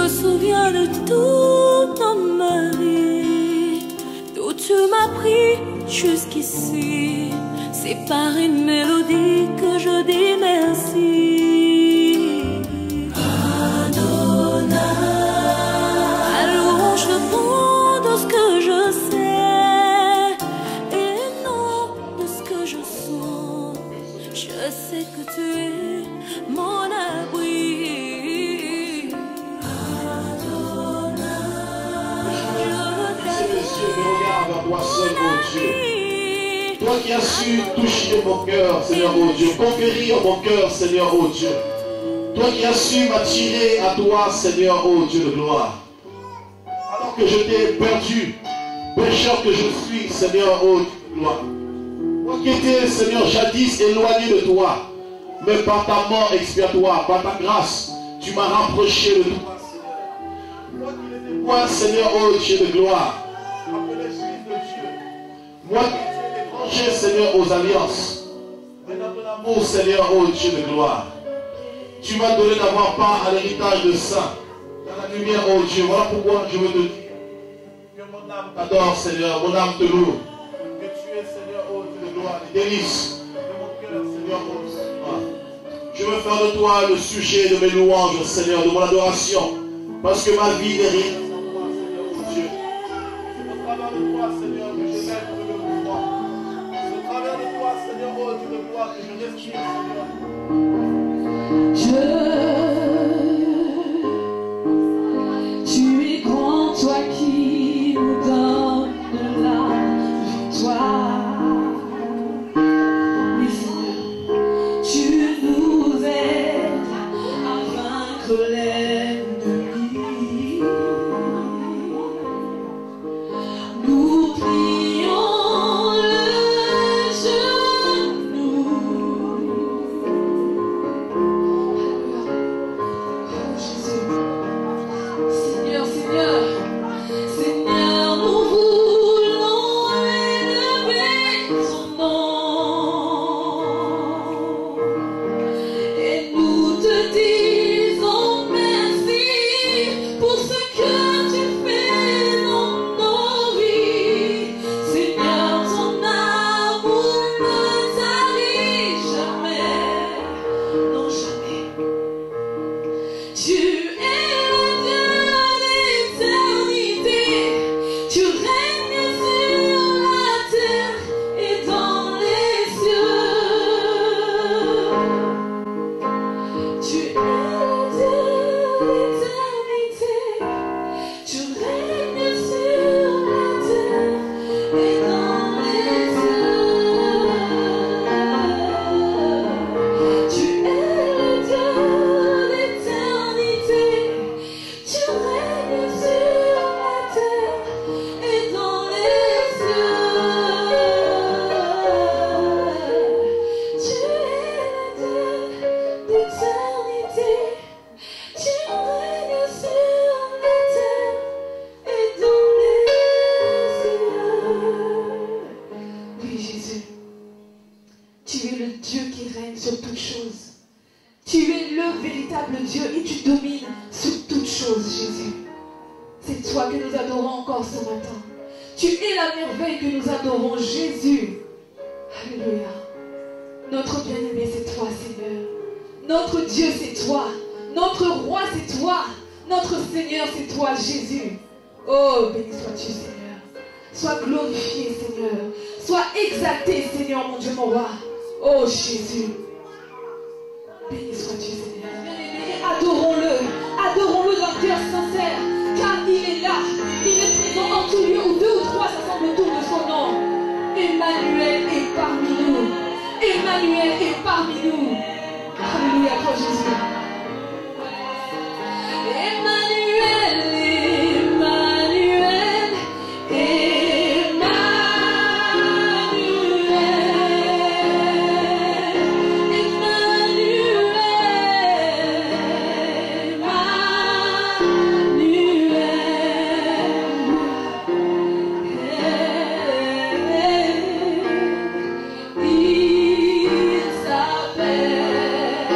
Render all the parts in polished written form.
me souviens de tout dans ma vie, d'où tu m'as pris jusqu'ici. C'est par une mélodie que je dis merci. Alors je réponds de ce que je sais et non de ce que je sens. Je sais que tu es mon abri. Regarde à toi seul, mon Dieu. Toi qui as su toucher mon cœur, Seigneur, oh Dieu, conquérir mon cœur, Seigneur, oh Dieu. Toi qui as su m'attirer à toi, Seigneur, oh Dieu de gloire. Alors que je t'ai perdu, pécheur que je suis, Seigneur, oh Dieu de gloire. Moi qui étais, Seigneur, jadis éloigné de toi, mais par ta mort expiatoire, par ta grâce, tu m'as rapproché de toi, Seigneur. Moi qui n'étais point, Seigneur, oh Dieu de gloire, appelé juif de Dieu. Moi qui étais étranger, Seigneur, aux alliances, mais dans ton amour, Seigneur, oh Dieu de gloire, tu m'as donné d'avoir part à l'héritage de saint, dans la lumière, oh Dieu. Voilà pourquoi je veux te dire que mon âme t'adore, Seigneur, mon âme te loue, que tu es, Seigneur, oh Dieu de gloire, les délices de mon cœur, Seigneur, oh Dieu de gloire. Je veux faire de toi le sujet de mes louanges, Seigneur, de mon adoration, parce que ma vie n'est rien sans toi, Seigneur, oh Dieu. C'est au travers de toi, Seigneur, que je lève le mouvement. C'est au travers de toi, Seigneur, oh Dieu de gloire, que je respire, Seigneur. Tu es grand, toi qui nous donnes la victoire. Oui, Seigneur, tu nous aides à vaincre l'ennemi. Nous plions le genou. Seigneur, Seigneur, Seigneur, nous voulons élever ton nom et nous te disons merci pour ce que tu fais dans nos vies. Seigneur, ton amour ne tarit jamais, non jamais. Tu es le Dieu d'éternité, tu règnes sur la terre et dans les cieux. Tu es le Dieu d'éternité, tu règnes sur la terre et dans les cieux. Tu es le Dieu d'éternité, tu règnes sur la terre et dans les cieux. Tu es le Dieu d'éternité, tu règnes sur la terre et dans les cieux. Oui, Jésus, tu es le Dieu qui règne sur toutes choses. Tu es le véritable Dieu et tu domines sur toutes choses, Jésus. C'est toi que nous adorons encore ce matin. Tu es la merveille que nous adorons, Jésus. Alléluia. Notre bien-aimé, c'est toi, Seigneur. Notre Dieu, c'est toi. Notre roi, c'est toi. Notre Seigneur, c'est toi, Jésus. Oh, béni sois-tu, Seigneur. Sois glorifié, Seigneur. Sois exalté, Seigneur, mon Dieu, mon roi. Oh, Jésus. Béni sois-tu, Seigneur. Bien-aimé, adorons-le. Adorons-le d'un cœur sincère. Car il est là. Il est présent en tout lieu où deux ou trois s'assemblent autour de son nom. Emmanuel est parmi nous. Emmanuel est parmi nous. Alléluia, toi Jésus. Emmanuel, Emmanuel, Il s'appelle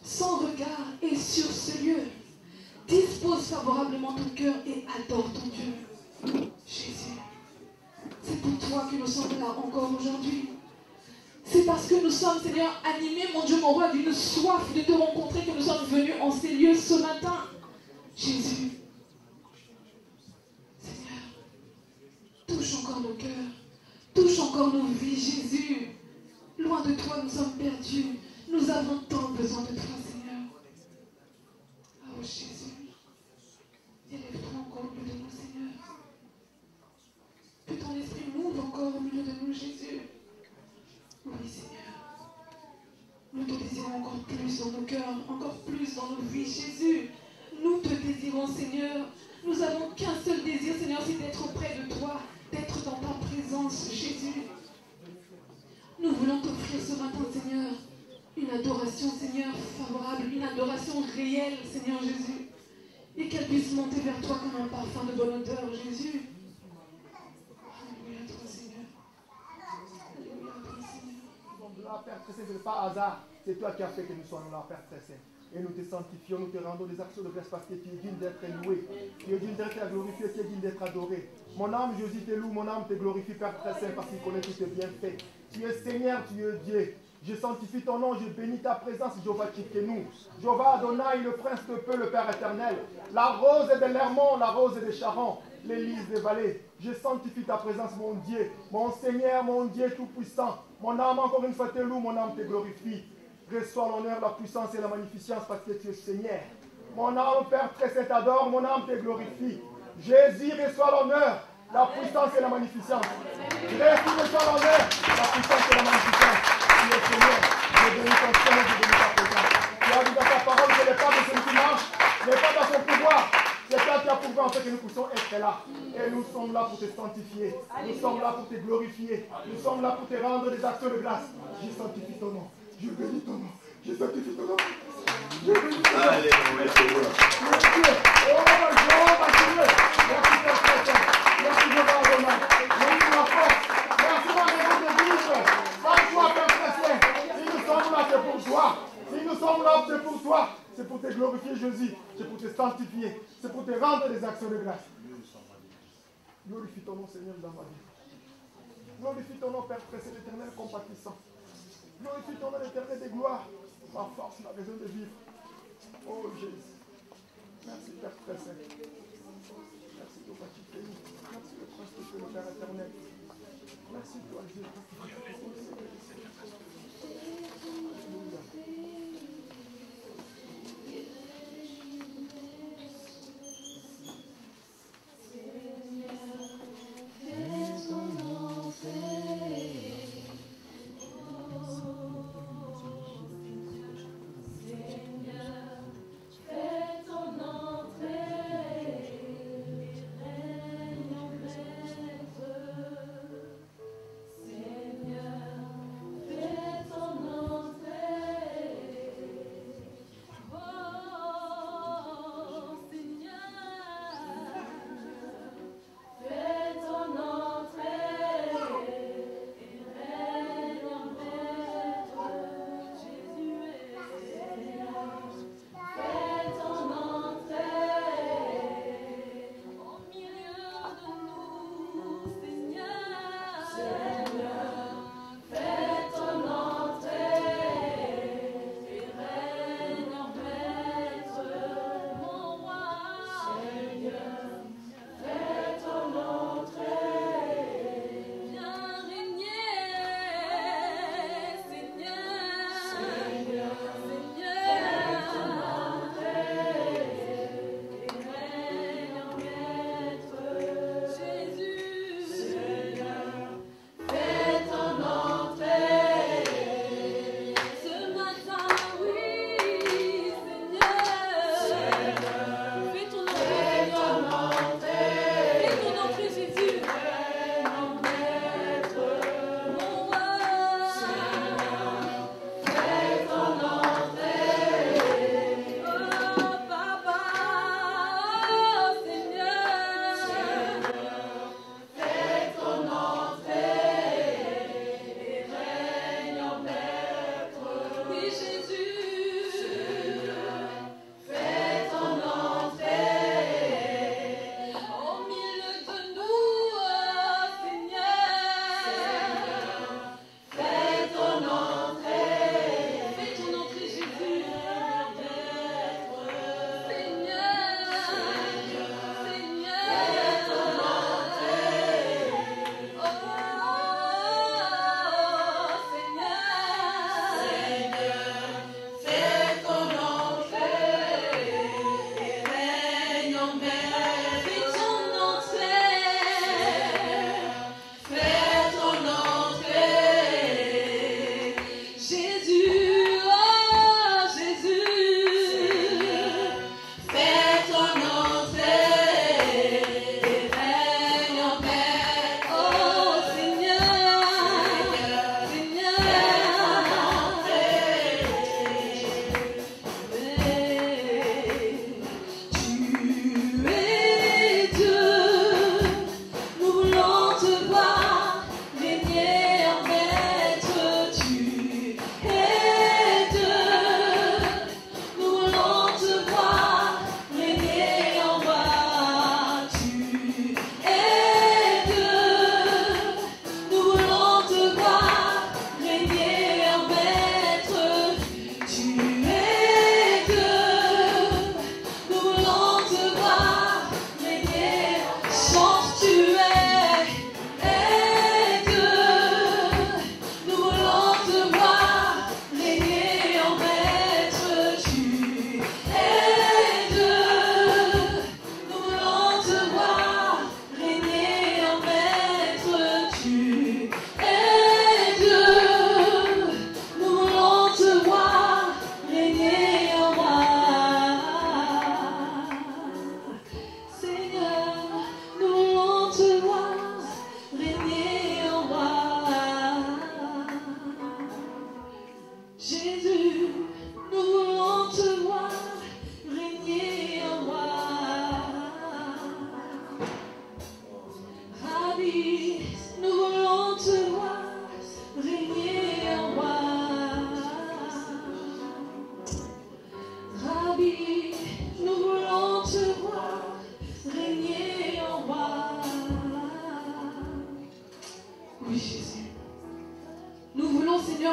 son regard est sur ce lieu. Dispose favorablement ton cœur et adore ton Dieu. Jésus, c'est pour toi que nous sommes là encore aujourd'hui. C'est parce que nous sommes, Seigneur, animés, mon Dieu, mon roi, d'une soif de te rencontrer que nous sommes venus en ces lieux ce matin. Jésus, Seigneur, touche encore nos cœurs, touche encore nos vies, Jésus. Loin de toi, nous sommes perdus. Nous avons tant besoin de toi, Seigneur. Oh Jésus, élève-toi encore au milieu de nous, Seigneur. Que ton esprit m'ouvre encore au milieu de nous, Jésus. Oui, Seigneur. Nous te désirons encore plus dans nos cœurs, encore plus dans nos vies, Jésus. Nous te désirons, Seigneur. Nous n'avons qu'un seul désir, Seigneur, c'est d'être près de toi, d'être dans ta présence, Jésus. Nous voulons t'offrir ce matin, Seigneur, une adoration, Seigneur, favorable, une adoration réelle, Seigneur Jésus. Et qu'elle puisse monter vers toi comme un parfum de bonne odeur, Jésus. Alléluia à toi, Seigneur. Alléluia à toi, Seigneur. Nous sommes là, Père très saint, ce n'est pas hasard. C'est toi qui as fait que nous soyons là, Père très saint. Et nous te sanctifions, nous te rendons des actions de grâce parce que tu es digne d'être loué. Tu es digne d'être glorifié, tu es digne d'être adoré. Mon âme, Jésus, te loue, mon âme te glorifie, Père très saint, parce qu'il connaît tous tes bienfaits. Tu es Seigneur, tu es Dieu. Je sanctifie ton nom, je bénis ta présence, Jéhovah Tchikenu. Jéhovah Adonai, le prince de peu, le Père éternel. La rose de l'Hermon, la rose des Charons, les lys des vallées. Je sanctifie ta présence, mon Dieu, mon Seigneur, mon Dieu tout-puissant. Mon âme, encore une fois, te loue, mon âme te glorifie. Reçois l'honneur, la puissance et la magnificence parce que tu es Seigneur. Mon âme, Père très saint, t'adore, mon âme te glorifie. Jésus, reçois l'honneur, la puissance et la magnificence. Jésus, reçois l'honneur, la puissance et la magnificence. Tu es Seigneur, je bénis ton Seigneur, je bénis ta présence. Tu as dit dans ta parole que les pas de celui qui marche n'est pas dans son pouvoir. C'est toi qui as prouvé en fait que nous puissions être là. Et nous sommes là pour te sanctifier. Nous sommes là pour te glorifier. Nous sommes là pour te rendre des actions de grâce. Je sanctifie ton nom. Je bénis ton nom. Je sanctifie ton nom. Je bénis ton nom. Alléluia. Merci Dieu. Oh, Jéhovah Dieu. Merci Père très saint. Merci Jéhovah Adonai. Merci ma force. Merci mon raison de vivre. Sans toi, Père très saint. Si nous sommes là, c'est pour toi. Si nous sommes là, c'est pour toi. C'est pour te glorifier, Jésus. C'est pour te sanctifier. C'est pour te rendre des actions de grâce. Glorifie ton nom, Seigneur, dans ma vie. Glorifie ton nom, Père très saint, éternel, compatissant. Glorifie ton nom, l'éternel de gloire, ma force, ma raison de vivre. Oh Jésus. Merci Père très saint. Merci toi, Tchikenu. Merci le prince de Dieu, le Père éternel. Merci toi, Dieu. Alléluia.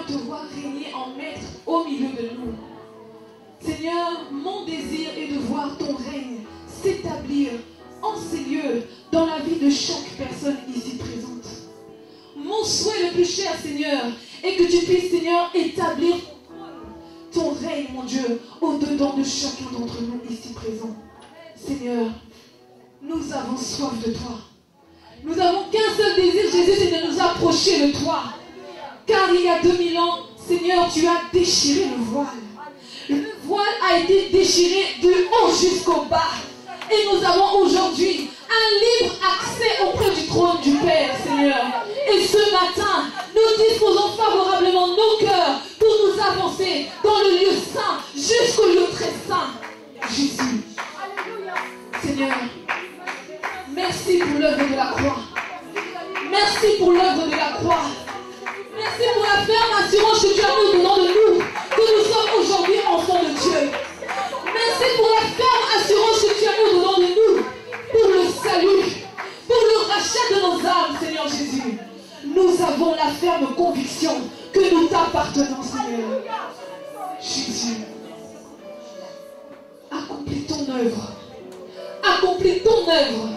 Seigneur, te voir régner en maître au milieu de nous. Seigneur, mon désir est de voir ton règne s'établir en ces lieux, dans la vie de chaque personne ici présente. Mon souhait le plus cher, Seigneur, est que tu puisses, Seigneur, établir ton règne, mon Dieu, au-dedans de chacun d'entre nous ici présents. Seigneur, nous avons soif de toi. Nous n'avons qu'un seul désir, Jésus, c'est de nous approcher de toi. Car il y a 2000 ans, Seigneur, tu as déchiré le voile. Le voile a été déchiré du haut jusqu'au bas. Et nous avons aujourd'hui un libre accès auprès du trône du Père, Seigneur. Et ce matin, nous disposons favorablement nos cœurs pour nous avancer dans le lieu saint, jusqu'au lieu très saint. Jésus. Seigneur, merci pour l'œuvre de la croix. Merci pour l'œuvre de la croix. Merci pour la ferme assurance que tu as mis au-dedans de nous, que nous sommes aujourd'hui enfants de Dieu. Merci pour la ferme assurance que tu as mis au-dedans de nous, pour le salut, pour le rachat de nos âmes, Seigneur Jésus. Nous avons la ferme conviction que nous t'appartenons, Seigneur. Jésus, accomplis ton œuvre. Accomplis ton œuvre.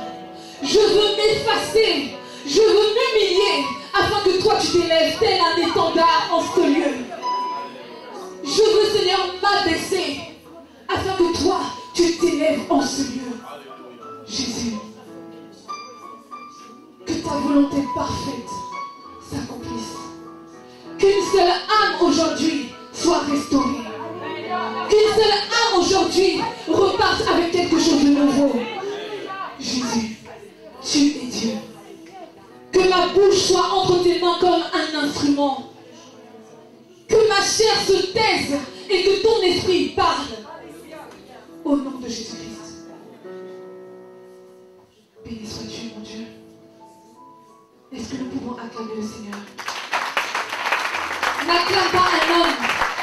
Je veux m'effacer. Je veux m'humilier afin que toi tu t'élèves tel un étendard en ce lieu. Je veux, Seigneur, m'abaisser afin que toi tu t'élèves en ce lieu. Jésus, que ta volonté parfaite s'accomplisse. Qu'une seule âme aujourd'hui soit restaurée. Qu'une seule âme aujourd'hui reparte avec quelque chose de nouveau. Jésus, tu es Dieu. Que ma bouche soit entre tes mains comme un instrument. Que ma chair se taise et que ton esprit parle. Au nom de Jésus-Christ. Béni sois-tu, mon Dieu. Est-ce que nous pouvons acclamer le Seigneur? N'acclame pas un homme.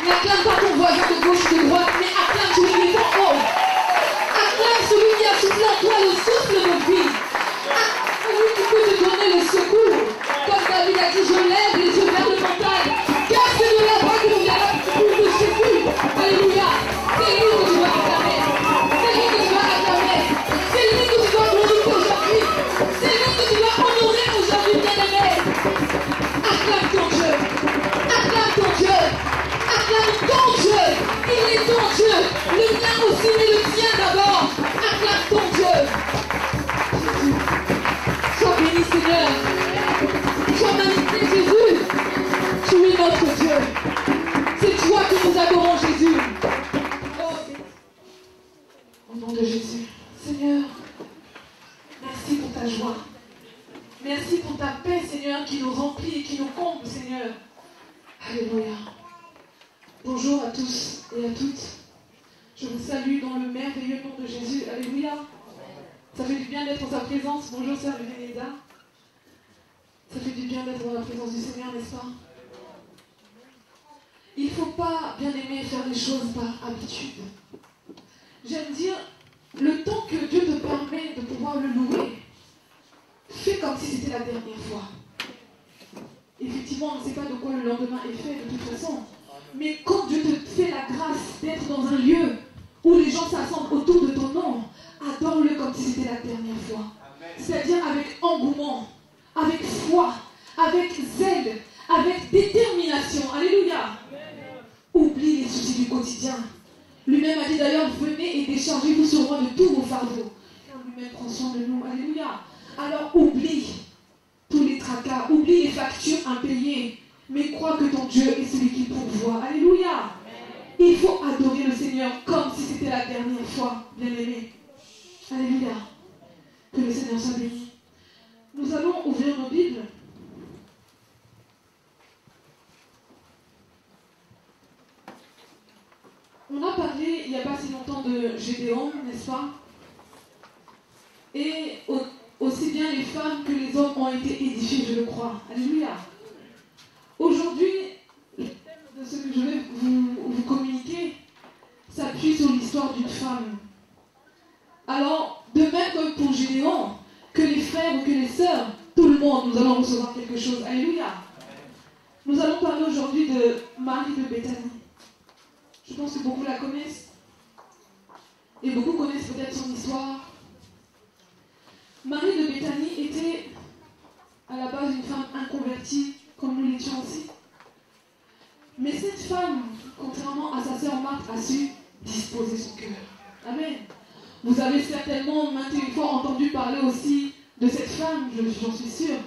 N'acclame pas ton voisin de gauche ou de droite, mais acclame celui qui est en haut. Acclame celui qui a soufflé en toi le souffle de vie. Celui qui peut te donner le secours. Comme David a dit, je lève les yeux vers le montagne. Car c'est de là-bas que nous viendra pour de Jésus. Alléluia. C'est lui que tu dois acclamer. C'est lui que tu dois acclamer. C'est lui que tu dois glorifier aujourd'hui. C'est lui que tu dois honorer aujourd'hui, bien-aimé. Acclame ton Dieu. Acclame ton Dieu. Acclame ton Dieu. Il est ton Dieu. Le mien aussi, mais le tien d'abord. Acclame ton Dieu. Jésus. Sois béni, Seigneur. Sois magnifié, Jésus. Tu es notre Dieu. C'est toi que nous adorons, Jésus. Au nom de Jésus. Seigneur, merci pour ta joie. Merci pour ta paix, Seigneur, qui nous remplit et qui nous comble, Seigneur. Alléluia. Bonjour à tous et à toutes. Je vous salue dans le merveilleux nom de Jésus. Alléluia. Ça fait du bien d'être en sa présence. Bonjour, sœur Vénéda. Ça fait du bien d'être dans la présence du Seigneur, n'est-ce pas? Il ne faut pas, bien aimer, faire les choses par habitude. J'aime dire, le temps que Dieu te permet de pouvoir le louer, fais comme si c'était la dernière fois. Effectivement, on ne sait pas de quoi le lendemain est fait de toute façon. Mais quand Dieu te fait la grâce d'être dans un lieu où les gens s'assemblent autour de ton nom, adore-le comme si c'était la dernière fois. C'est-à-dire avec engouement, avec foi, avec zèle, avec détermination. Alléluia. Oublie les soucis du quotidien. Lui-même a dit d'ailleurs, venez et déchargez-vous sur moi de tous vos fardeaux. Car lui-même prend soin de nous. Alléluia. Alors oublie tous les tracas, oublie les factures impayées, mais crois que ton Dieu est celui qui pourvoit. Alléluia. Il faut adorer le Seigneur comme si c'était la dernière fois, bien-aimé. Alléluia. Que le Seigneur soit béni. Nous allons ouvrir nos Bibles. On a parlé il n'y a pas si longtemps de Gédéon, n'est-ce pas? Et aussi bien les femmes que les hommes ont été édifiés, je le crois. Alléluia. Aujourd'hui, le thème de ce que je vais vous communiquer s'appuie sur l'histoire d'une femme. Alors, de même que pour Gédéon, que les frères ou que les sœurs, tout le monde, nous allons recevoir quelque chose. Alléluia. Nous allons parler aujourd'hui de Marie de Béthanie. Je pense que beaucoup la connaissent. Et beaucoup connaissent peut-être son histoire. Marie de Béthanie était à la base une femme inconvertie, comme nous l'étions aussi. Mais cette femme, contrairement à sa sœur Marthe, a su disposer son cœur. Amen. Vous avez certainement maintes fois entendu parler aussi de cette femme, j'en suis sûre.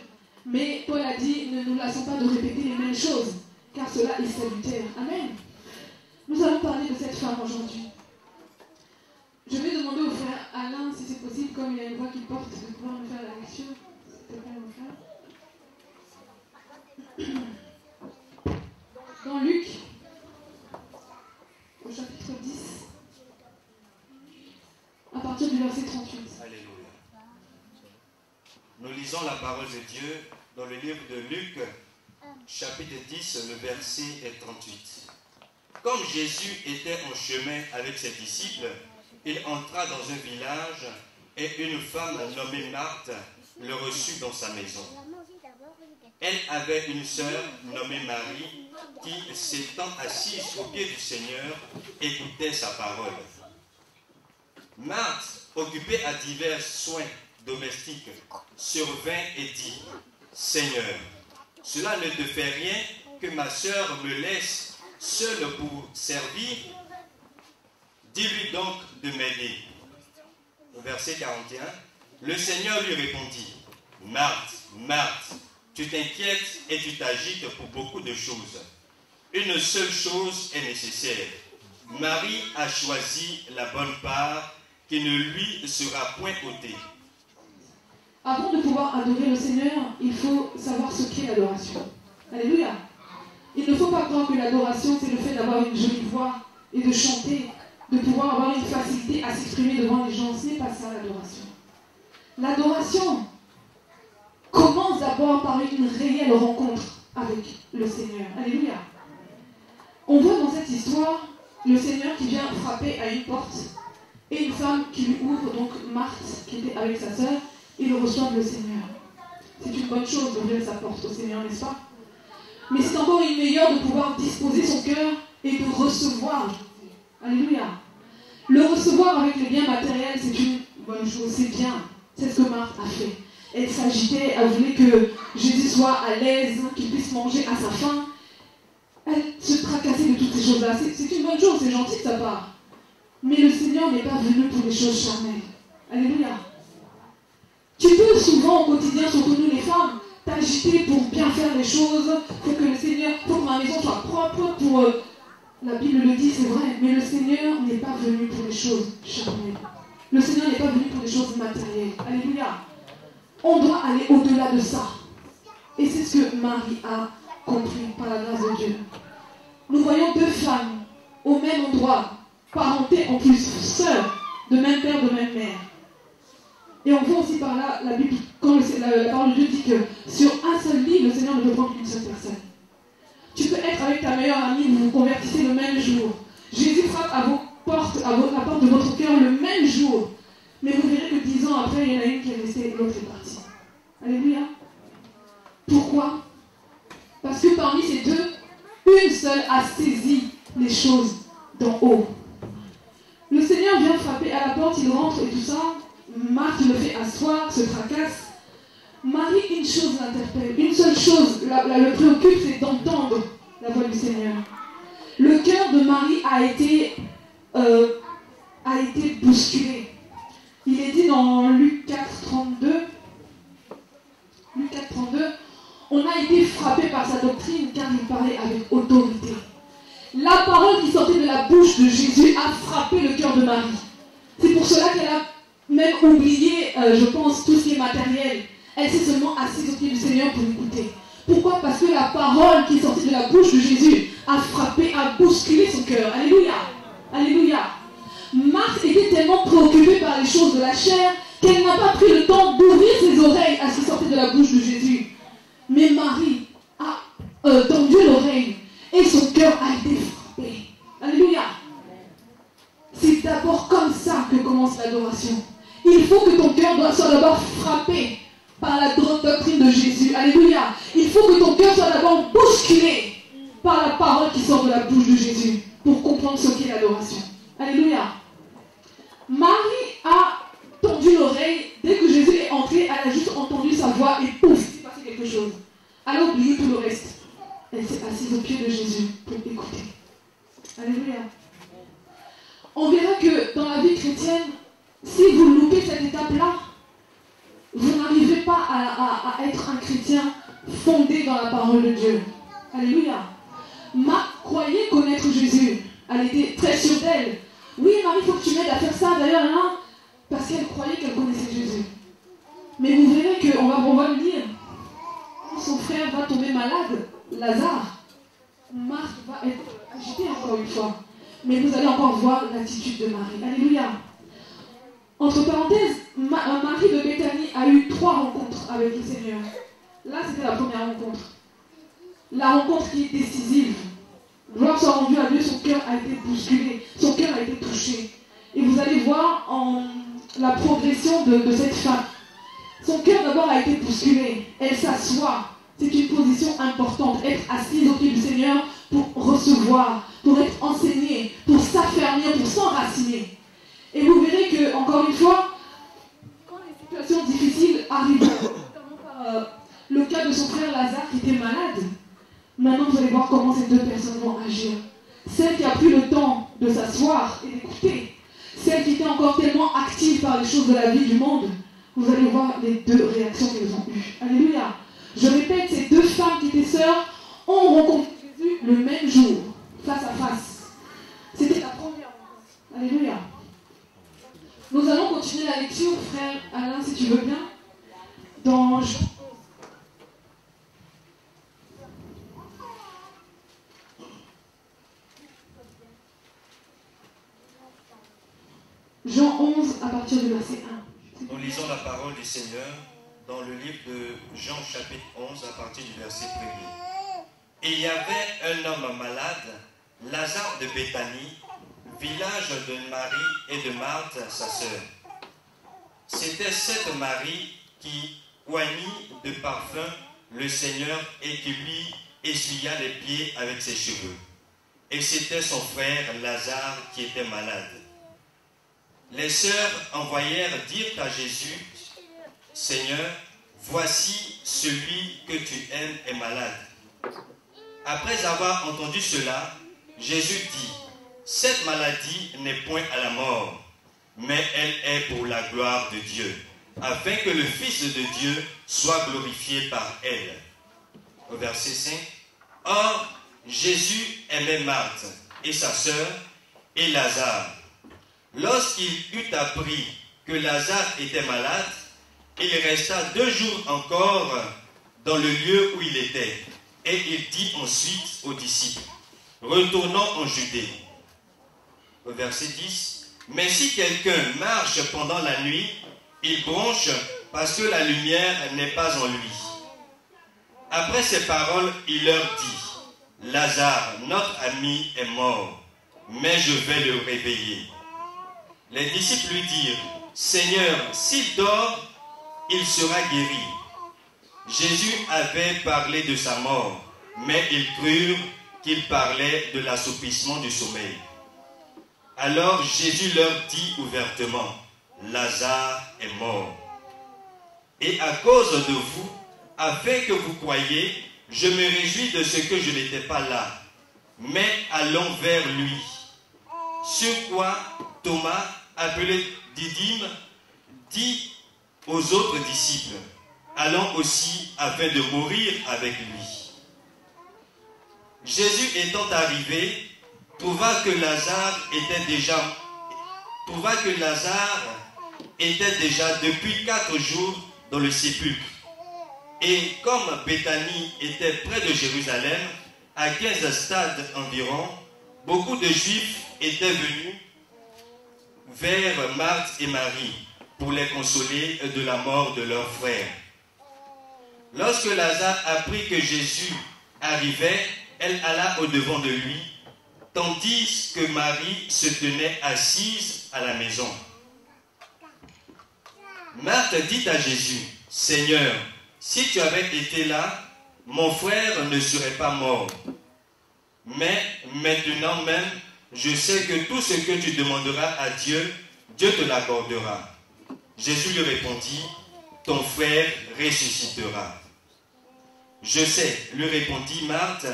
Mais Paul a dit, ne nous lassons pas de répéter les mêmes choses, car cela est salutaire. Amen. Nous allons parler de cette femme aujourd'hui. Je vais demander au frère Alain, si c'est possible, comme il y a une voix qui porte, de pouvoir me faire la lecture. S'il te plaît, mon frère. Dans Luc, au chapitre 10, à partir du verset 38. Alléluia. Nous lisons la parole de Dieu dans le livre de Luc, chapitre 10, le verset 38. Comme Jésus était en chemin avec ses disciples, il entra dans un village et une femme nommée Marthe le reçut dans sa maison. Elle avait une sœur nommée Marie qui, s'étant assise aux pieds du Seigneur, écoutait sa parole. Marthe, occupée à divers soins domestiques, survint et dit, « Seigneur, cela ne te fait rien que ma sœur me laisse seule pour servir? Dis-lui donc de m'aider. » Verset 41, le Seigneur lui répondit, « Marthe, Marthe, tu t'inquiètes et tu t'agites pour beaucoup de choses. Une seule chose est nécessaire. Marie a choisi la bonne part qui ne lui sera point ôtée. » Avant de pouvoir adorer le Seigneur, il faut savoir ce qu'est l'adoration. Alléluia. Il ne faut pas croire que l'adoration, c'est le fait d'avoir une jolie voix et de chanter, de pouvoir avoir une facilité à s'exprimer devant les gens. Ce n'est pas ça l'adoration. L'adoration commence d'abord par une réelle rencontre avec le Seigneur. Alléluia. On voit dans cette histoire le Seigneur qui vient frapper à une porte et une femme qui lui ouvre, donc Marthe qui était avec sa sœur, ils reçoivent le Seigneur. C'est une bonne chose d'ouvrir sa porte au Seigneur, n'est-ce pas? Mais c'est encore une meilleure de pouvoir disposer son cœur et de recevoir. Alléluia. Le recevoir avec les biens matériels, c'est une bonne chose, c'est bien. C'est ce que Marthe a fait. Elle s'agitait, elle voulait que Jésus soit à l'aise, qu'il puisse manger à sa faim. Elle se tracassait de toutes ces choses-là. C'est une bonne chose, c'est gentil de sa part. Mais le Seigneur n'est pas venu pour les choses charnelles. Alléluia. Tu peux souvent au quotidien, surtout nous les femmes, t'agiter pour bien faire les choses, pour que le Seigneur, pour que ma maison soit propre, pour... la Bible le dit, c'est vrai, mais le Seigneur n'est pas venu pour les choses charnelles. Le Seigneur n'est pas venu pour les choses matérielles. Alléluia. On doit aller au-delà de ça. Et c'est ce que Marie a compris par la grâce de Dieu. Nous voyons deux femmes au même endroit, parentées en plus, sœurs, de même père, de même mère. Et on voit aussi par là, la Bible, quand la parole de Dieu dit que sur un seul lit, le Seigneur ne peut prendre qu'une seule personne. Tu peux être avec ta meilleure amie, vous vous convertissez le même jour. Jésus frappe à vos portes, à la porte de votre cœur le même jour. Mais vous verrez que 10 ans après, il y en a une qui est restée et l'autre est partie. Alléluia. Pourquoi? Parce que parmi ces deux, une seule a saisi les choses d'en haut. Le Seigneur vient frapper à la porte, il rentre et tout ça. Marthe le fait asseoir, se tracasse. Marie, une chose l'interpelle, une seule chose le préoccupe, c'est d'entendre la voix du Seigneur. Le cœur de Marie a été bousculé. Il est dit dans Luc 4, 32, on a été frappé par sa doctrine car il parlait avec autorité. La parole qui sortait de la bouche de Jésus a frappé le cœur de Marie. C'est pour cela qu'elle a même oublié, je pense, tout ce qui est matériel. Elle s'est seulement assise au pied du Seigneur pour écouter. Pourquoi? Parce que la parole qui est sortie de la bouche de Jésus a frappé, a bousculé son cœur. Alléluia. Alléluia. Marthe était tellement préoccupée par les choses de la chair qu'elle n'a pas pris le temps d'ouvrir ses oreilles à ce qui sortait de la bouche de Jésus. Mais Marie a tendu l'oreille et son cœur a été frappé. Alléluia. C'est d'abord comme ça que commence l'adoration. Il faut que ton cœur soit d'abord frappé par la doctrine de Jésus. Alléluia. Il faut que ton cœur soit d'abord bousculé par la parole qui sort de la bouche de Jésus pour comprendre ce qu'est l'adoration. Alléluia. Marie a tendu l'oreille. Dès que Jésus est entré, elle a juste entendu sa voix et pouf, il s'est passé quelque chose. Elle a oublié tout le reste. Elle s'est assise aux pieds de Jésus pour écouter. Alléluia. On verra que dans la vie chrétienne, si vous loupez cette étape-là, vous n'arriverez pas à être un chrétien fondé dans la parole de Dieu. Alléluia. Marthe croyait connaître Jésus. Elle était très sûre d'elle. Oui, Marie, il faut que tu m'aides à faire ça. D'ailleurs, là, parce qu'elle croyait qu'elle connaissait Jésus. Mais vous verrez qu'on va le dire. Quand son frère va tomber malade, Lazare, Marthe va être agitée encore une fois. Mais vous allez encore voir l'attitude de Marie. Alléluia. Entre parenthèses, Marie de Béthanie a eu 3 rencontres avec le Seigneur. Là, c'était la première rencontre. La rencontre qui est décisive. Gloire soit rendue à Dieu, son cœur a été bousculé, son cœur a été touché. Et vous allez voir la progression de cette femme. Son cœur d'abord a été bousculé. Elle s'assoit. C'est une position importante. Être assise au pied du Seigneur pour recevoir, pour être enseigné, pour s'affermir, pour s'enraciner. Et vous verrez que, encore une fois, quand les situations difficiles arrivent, notamment par le cas de son frère Lazare qui était malade, maintenant vous allez voir comment ces deux personnes vont agir. Celle qui a pris le temps de s'asseoir et d'écouter, celle qui était encore tellement active par les choses de la vie du monde, vous allez voir les deux réactions qu'elles ont eues. Alléluia. Je répète, ces deux femmes qui étaient sœurs ont rencontré Jésus le même jour, face à face. C'était la première rencontre. Alléluia. Nous allons continuer la lecture, frère Alain, si tu veux bien, dans Jean 11 à partir du verset 1. Nous lisons la parole du Seigneur dans le livre de Jean chapitre 11 à partir du verset 1er. Et il y avait un homme malade, Lazare de Béthanie, village de Marie et de Marthe, sa sœur. C'était cette Marie qui oignit de parfum le Seigneur et qui lui essuya les pieds avec ses cheveux. Et c'était son frère Lazare qui était malade. Les sœurs envoyèrent dire à Jésus, « Seigneur, voici celui que tu aimes est malade. » Après avoir entendu cela, Jésus dit, « Cette maladie n'est point à la mort, mais elle est pour la gloire de Dieu, afin que le Fils de Dieu soit glorifié par elle. » Au verset 5, « Or, Jésus aimait Marthe et sa sœur et Lazare. Lorsqu'il eut appris que Lazare était malade, il resta 2 jours encore dans le lieu où il était. Et il dit ensuite aux disciples, « Retournons en Judée. » Au verset 10, « Mais si quelqu'un marche pendant la nuit, il bronche parce que la lumière n'est pas en lui. » Après ces paroles, il leur dit, « Lazare, notre ami, est mort, mais je vais le réveiller. » Les disciples lui dirent, « Seigneur, s'il dort, il sera guéri. » Jésus avait parlé de sa mort, mais ils crurent qu'il parlait de l'assoupissement du sommeil. Alors Jésus leur dit ouvertement, « Lazare est mort. Et à cause de vous, afin que vous croyiez, je me réjouis de ce que je n'étais pas là, mais allons vers lui. » Sur quoi Thomas, appelé Didyme, dit aux autres disciples, « Allons aussi afin de mourir avec lui. » Jésus étant arrivé, trouva que Lazare était déjà depuis 4 jours dans le sépulcre. Et comme Béthanie était près de Jérusalem, à 15 stades environ, beaucoup de Juifs étaient venus vers Marthe et Marie pour les consoler de la mort de leur frère. Lorsque Lazare apprit que Jésus arrivait, elle alla au-devant de lui, tandis que Marie se tenait assise à la maison. Marthe dit à Jésus, « Seigneur, si tu avais été là, mon frère ne serait pas mort. Mais maintenant même, je sais que tout ce que tu demanderas à Dieu, Dieu te l'accordera. Jésus lui répondit, ton frère ressuscitera. Je sais, lui répondit Marthe,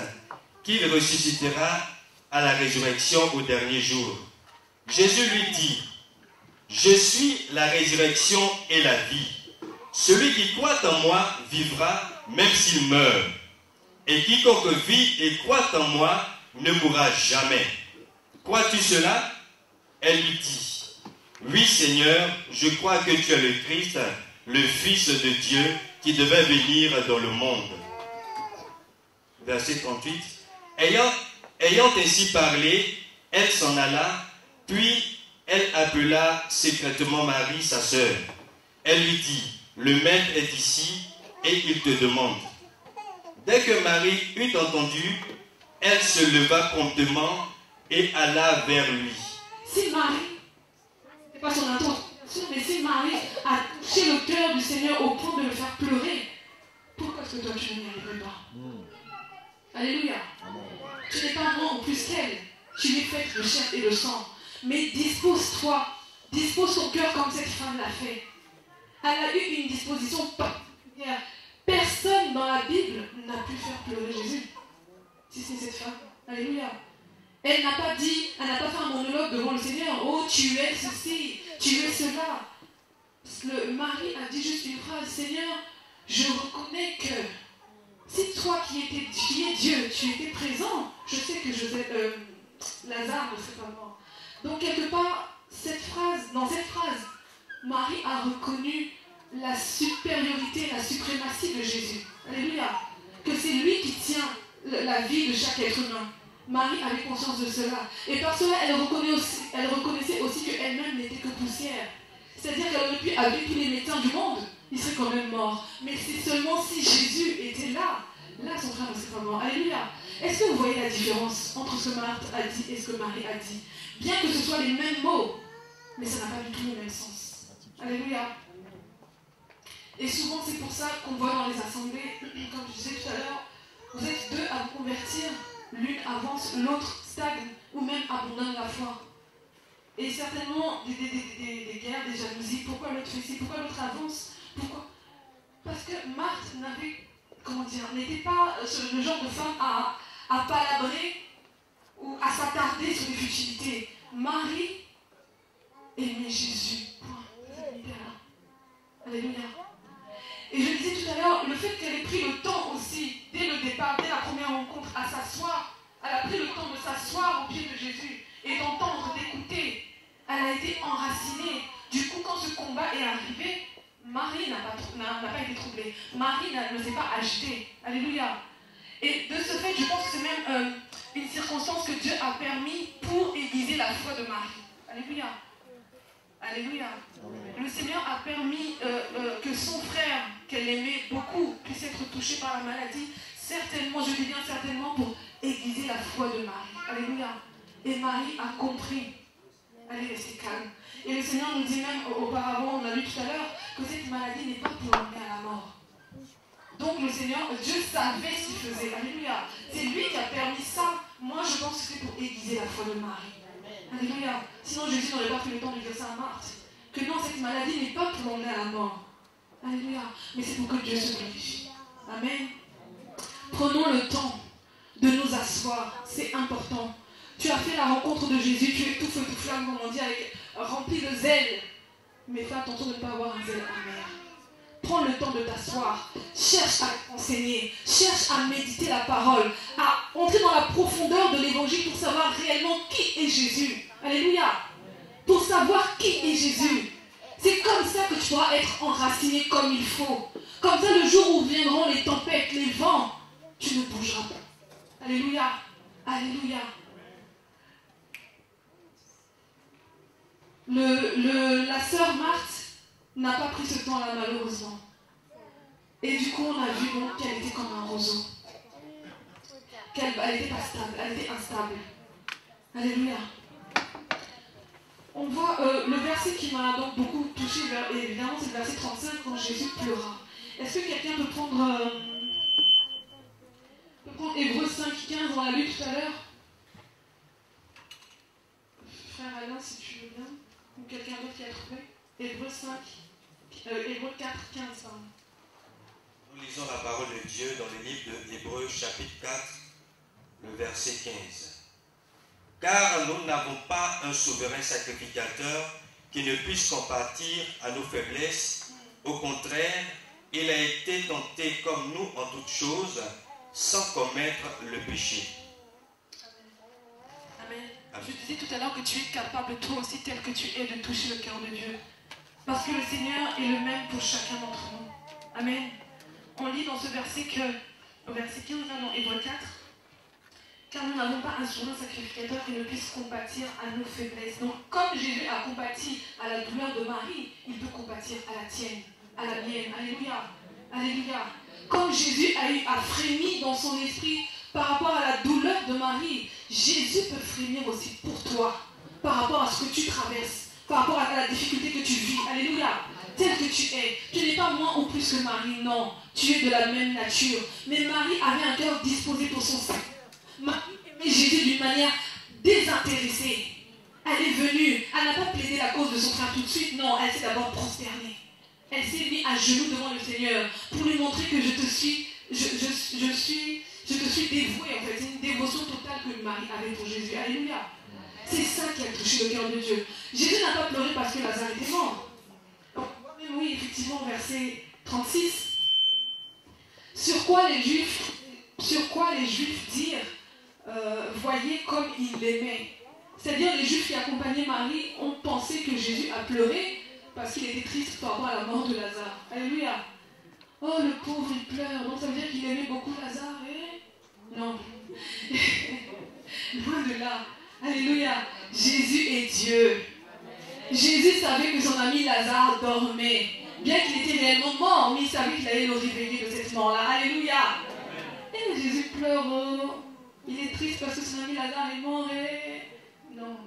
qu'il ressuscitera à la résurrection au dernier jour. Jésus lui dit, je suis la résurrection et la vie. Celui qui croit en moi vivra même s'il meurt. Et quiconque vit et croit en moi ne mourra jamais. Crois-tu cela? Elle lui dit, oui Seigneur, je crois que tu es le Christ, le Fils de Dieu qui devait venir dans le monde. Verset 38. Ayant ainsi parlé, elle s'en alla, puis elle appela secrètement Marie, sa sœur. Elle lui dit, le maître est ici et il te demande. Dès que Marie eut entendu, elle se leva promptement et alla vers lui. Si Marie, c'est pas son intention, mais si Marie a touché le cœur du Seigneur au point de le faire pleurer, pourquoi est-ce que toi tu n'y arriverais pas? Alléluia. Tu n'es pas moins en plus qu'elle. Tu lui fais de chair et de sang. Mais dispose-toi. Dispose ton cœur comme cette femme l'a fait. Elle a eu une disposition particulière. Personne dans la Bible n'a pu faire pleurer Jésus. Si c'est cette femme. Alléluia. Elle n'a pas dit, elle n'a pas fait un monologue devant le Seigneur. Oh, tu es ceci, tu es cela. Marie a dit juste une phrase. Seigneur, je reconnais que si toi qui es Dieu, tu étais présent, je sais que Lazare ne serait pas mort. Donc quelque part, dans cette phrase, Marie a reconnu la supériorité, la suprématie de Jésus. Alléluia. Que c'est lui qui tient la vie de chaque être humain. Marie avait conscience de cela. Et par cela, elle reconnaissait aussi qu'elle-même n'était que poussière. C'est-à-dire qu'elle aurait pu appeler tous les médecins du monde. Il serait quand même mort. Mais c'est seulement si Jésus était là son frère ne serait pas mort. Alléluia. Est-ce que vous voyez la différence entre ce que Marthe a dit et ce que Marie a dit? Bien que ce soit les mêmes mots, mais ça n'a pas du tout le même sens. Alléluia. Et souvent, c'est pour ça qu'on voit dans les assemblées, comme je disais tout à l'heure, vous êtes deux à vous convertir, l'une avance, l'autre stagne, ou même abandonne la foi. Et certainement, des guerres, des jalousies. Pourquoi l'autre fait ci? Pourquoi l'autre avance? Pourquoi? Parce que Marthe n'était pas le genre de femme à palabrer ou à s'attarder sur les futilités. Marie aimait Jésus. Point. Alléluia. Et je disais tout à l'heure, le fait qu'elle ait pris le temps aussi, dès le départ, dès la première rencontre, à s'asseoir, elle a pris le temps de s'asseoir au pied de Jésus et d'entendre, d'écouter. Elle a été enracinée. Du coup, quand ce combat est arrivé, Marie n'a pas été troublée. Marie ne s'est pas agitée. Alléluia. Et de ce fait, je pense que c'est même une circonstance que Dieu a permis pour aiguiser la foi de Marie. Alléluia. Alléluia. Le Seigneur a permis que son frère, qu'elle aimait beaucoup, puisse être touché par la maladie. Certainement, je dis bien certainement, pour aiguiser la foi de Marie. Alléluia. Et Marie a compris. Elle est restée calme. Et le Seigneur nous dit même auparavant, on l'a lu tout à l'heure, que cette maladie n'est pas pour l'emmener à la mort. Donc le Seigneur, Dieu savait ce qu'il faisait. Alléluia. C'est lui qui a permis ça. Moi, je pense que c'est pour aiguiser la foi de Marie. Alléluia. Sinon, Jésus n'aurait pas pris le temps de dire ça à Marthe. Que non, cette maladie n'est pas pour l'emmener à la mort. Alléluia. Mais c'est pour que Dieu se glorifie. Amen. Prenons le temps de nous asseoir. C'est important. Tu as fait la rencontre de Jésus. Tu es tout feu, tout flamme, comme on dit, rempli de zèle. Mais fais attention de ne pas avoir un zèle amer. Prends le temps de t'asseoir. Cherche à enseigner. Cherche à méditer la parole. À entrer dans la profondeur de l'évangile pour savoir réellement qui est Jésus. Alléluia. Pour savoir qui est Jésus. C'est comme ça que tu pourras être enraciné comme il faut. Comme ça, le jour où viendront les tempêtes, les vents, tu ne bougeras pas. Alléluia. Alléluia. La sœur Marthe n'a pas pris ce temps-là, malheureusement. Et du coup, on a vu donc qu'elle était comme un roseau. Elle n'était pas stable, elle était instable. Alléluia. On voit le verset qui m'a donc beaucoup touché, évidemment, c'est le verset 35, quand Jésus pleura. Est-ce que quelqu'un peut prendre Hébreux 5, 15, on l'a lu tout à l'heure? Frère Alain, si tu veux bien. Ou quelqu'un d'autre qui a trouvé. Hébreux 4, 15, pardon. Nous lisons la parole de Dieu dans le livre de Hébreux chapitre 4, le verset 15. Car nous n'avons pas un souverain sacrificateur qui ne puisse compatir à nos faiblesses. Au contraire, il a été tenté comme nous en toutes choses, sans commettre le péché. Amen. Amen. Je disais tout à l'heure que tu es capable, toi aussi, tel que tu es, de toucher le cœur de Dieu. Parce que le Seigneur est le même pour chacun d'entre nous. Amen. On lit dans ce verset au verset 15, dans Hébreux 4, car nous n'avons pas un souverain sacrificateur qui ne puisse compatir à nos faiblesses. Donc, comme Jésus a compati à la douleur de Marie, il peut compatir à la tienne, à la mienne. Alléluia. Alléluia. Comme Jésus a frémi dans son esprit par rapport à la douleur de Marie, Jésus peut frémir aussi pour toi, par rapport à ce que tu traverses, par rapport à la difficulté que tu vis. Alléluia. Tel que tu es. Tu n'es pas moins ou plus que Marie, non. Tu es de la même nature. Mais Marie avait un cœur disposé pour son Seigneur. Marie aimait Jésus d'une manière désintéressée. Elle est venue, elle n'a pas plaidé la cause de son frère tout de suite, non, elle s'est d'abord prosternée. Elle s'est mise à genoux devant le Seigneur pour lui montrer que je te suis dévouée, en fait. C'est une dévotion totale que Marie avait pour Jésus. Alléluia. C'est ça qui a touché le cœur de Dieu. Jésus n'a pas pleuré parce que Lazare était mort. Oui, effectivement, verset 36. Sur quoi les Juifs dirent, voyez comme il l'aimait. C'est-à-dire les Juifs qui accompagnaient Marie ont pensé que Jésus a pleuré parce qu'il était triste par rapport à la mort de Lazare. Alléluia. Oh, le pauvre, il pleure. Donc ça veut dire qu'il aimait beaucoup Lazare, Non. Loin de là. Alléluia. Jésus est Dieu. Jésus savait que son ami Lazare dormait. Bien qu'il était réellement mort, mais il savait qu'il allait le réveiller de cette mort-là. Alléluia. Et Jésus pleure. Il est triste parce que son ami Lazare est mort. Non.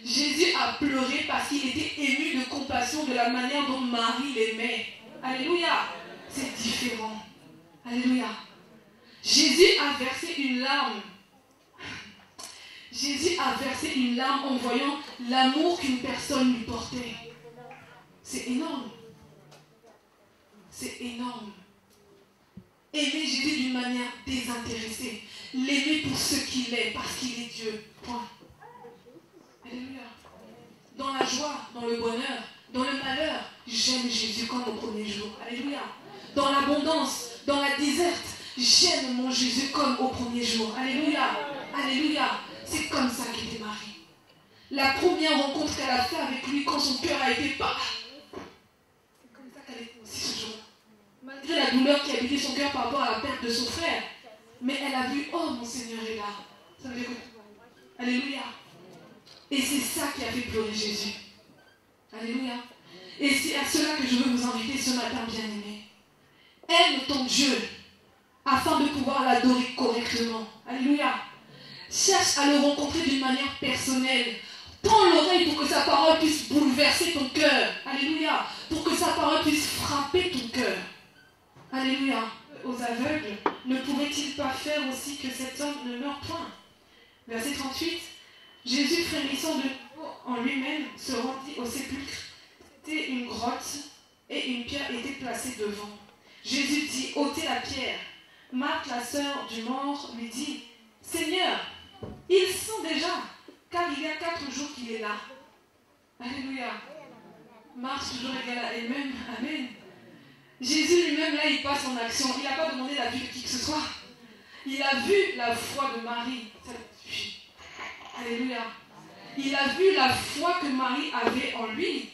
Jésus a pleuré parce qu'il était ému de compassion de la manière dont Marie l'aimait. Alléluia. C'est différent. Alléluia. Jésus a versé une larme. Jésus a versé une larme en voyant l'amour qu'une personne lui portait. C'est énorme. C'est énorme. Aimer Jésus d'une manière désintéressée. L'aimer pour ce qu'il est, parce qu'il est Dieu. Point. Alléluia. Dans la joie, dans le bonheur, dans le malheur, j'aime Jésus comme au premier jour. Alléluia. Dans l'abondance, dans la déserte, j'aime mon Jésus comme au premier jour. Alléluia. Alléluia. C'est comme ça qu'était Marie. La première rencontre qu'elle a faite avec lui quand son cœur a été pas. C'est comme ça qu'elle était aussi ce jour-là. Malgré la douleur qui habitait son cœur par rapport à la perte de son frère. Mais elle a vu, oh mon Seigneur est là. Ça veut dire que... Alléluia. Et c'est ça qui a fait pleurer Jésus. Alléluia. Et c'est à cela que je veux vous inviter ce matin, bien-aimés. Aime ton Dieu afin de pouvoir l'adorer correctement. Alléluia. Cherche à le rencontrer d'une manière personnelle. Tends l'oreille pour que sa parole puisse bouleverser ton cœur. Alléluia. Pour que sa parole puisse frapper ton cœur. Alléluia. Aux aveugles, ne pourrait-il pas faire aussi que cet homme ne meure point? Verset 38. Jésus, frémissant de nouveau en lui-même, se rendit au sépulcre. C'était une grotte et une pierre était placée devant. Jésus dit, ôtez la pierre. Marthe, la sœur du mort, lui dit, Seigneur, ils sont déjà, car il y a 4 jours qu'il est là. Alléluia. Marthe, toujours égale à elle-même. Amen. Jésus lui-même, là, il passe en action. Il n'a pas demandé l'avis de qui que ce soit. Il a vu la foi de Marie. Alléluia. Il a vu la foi que Marie avait en lui.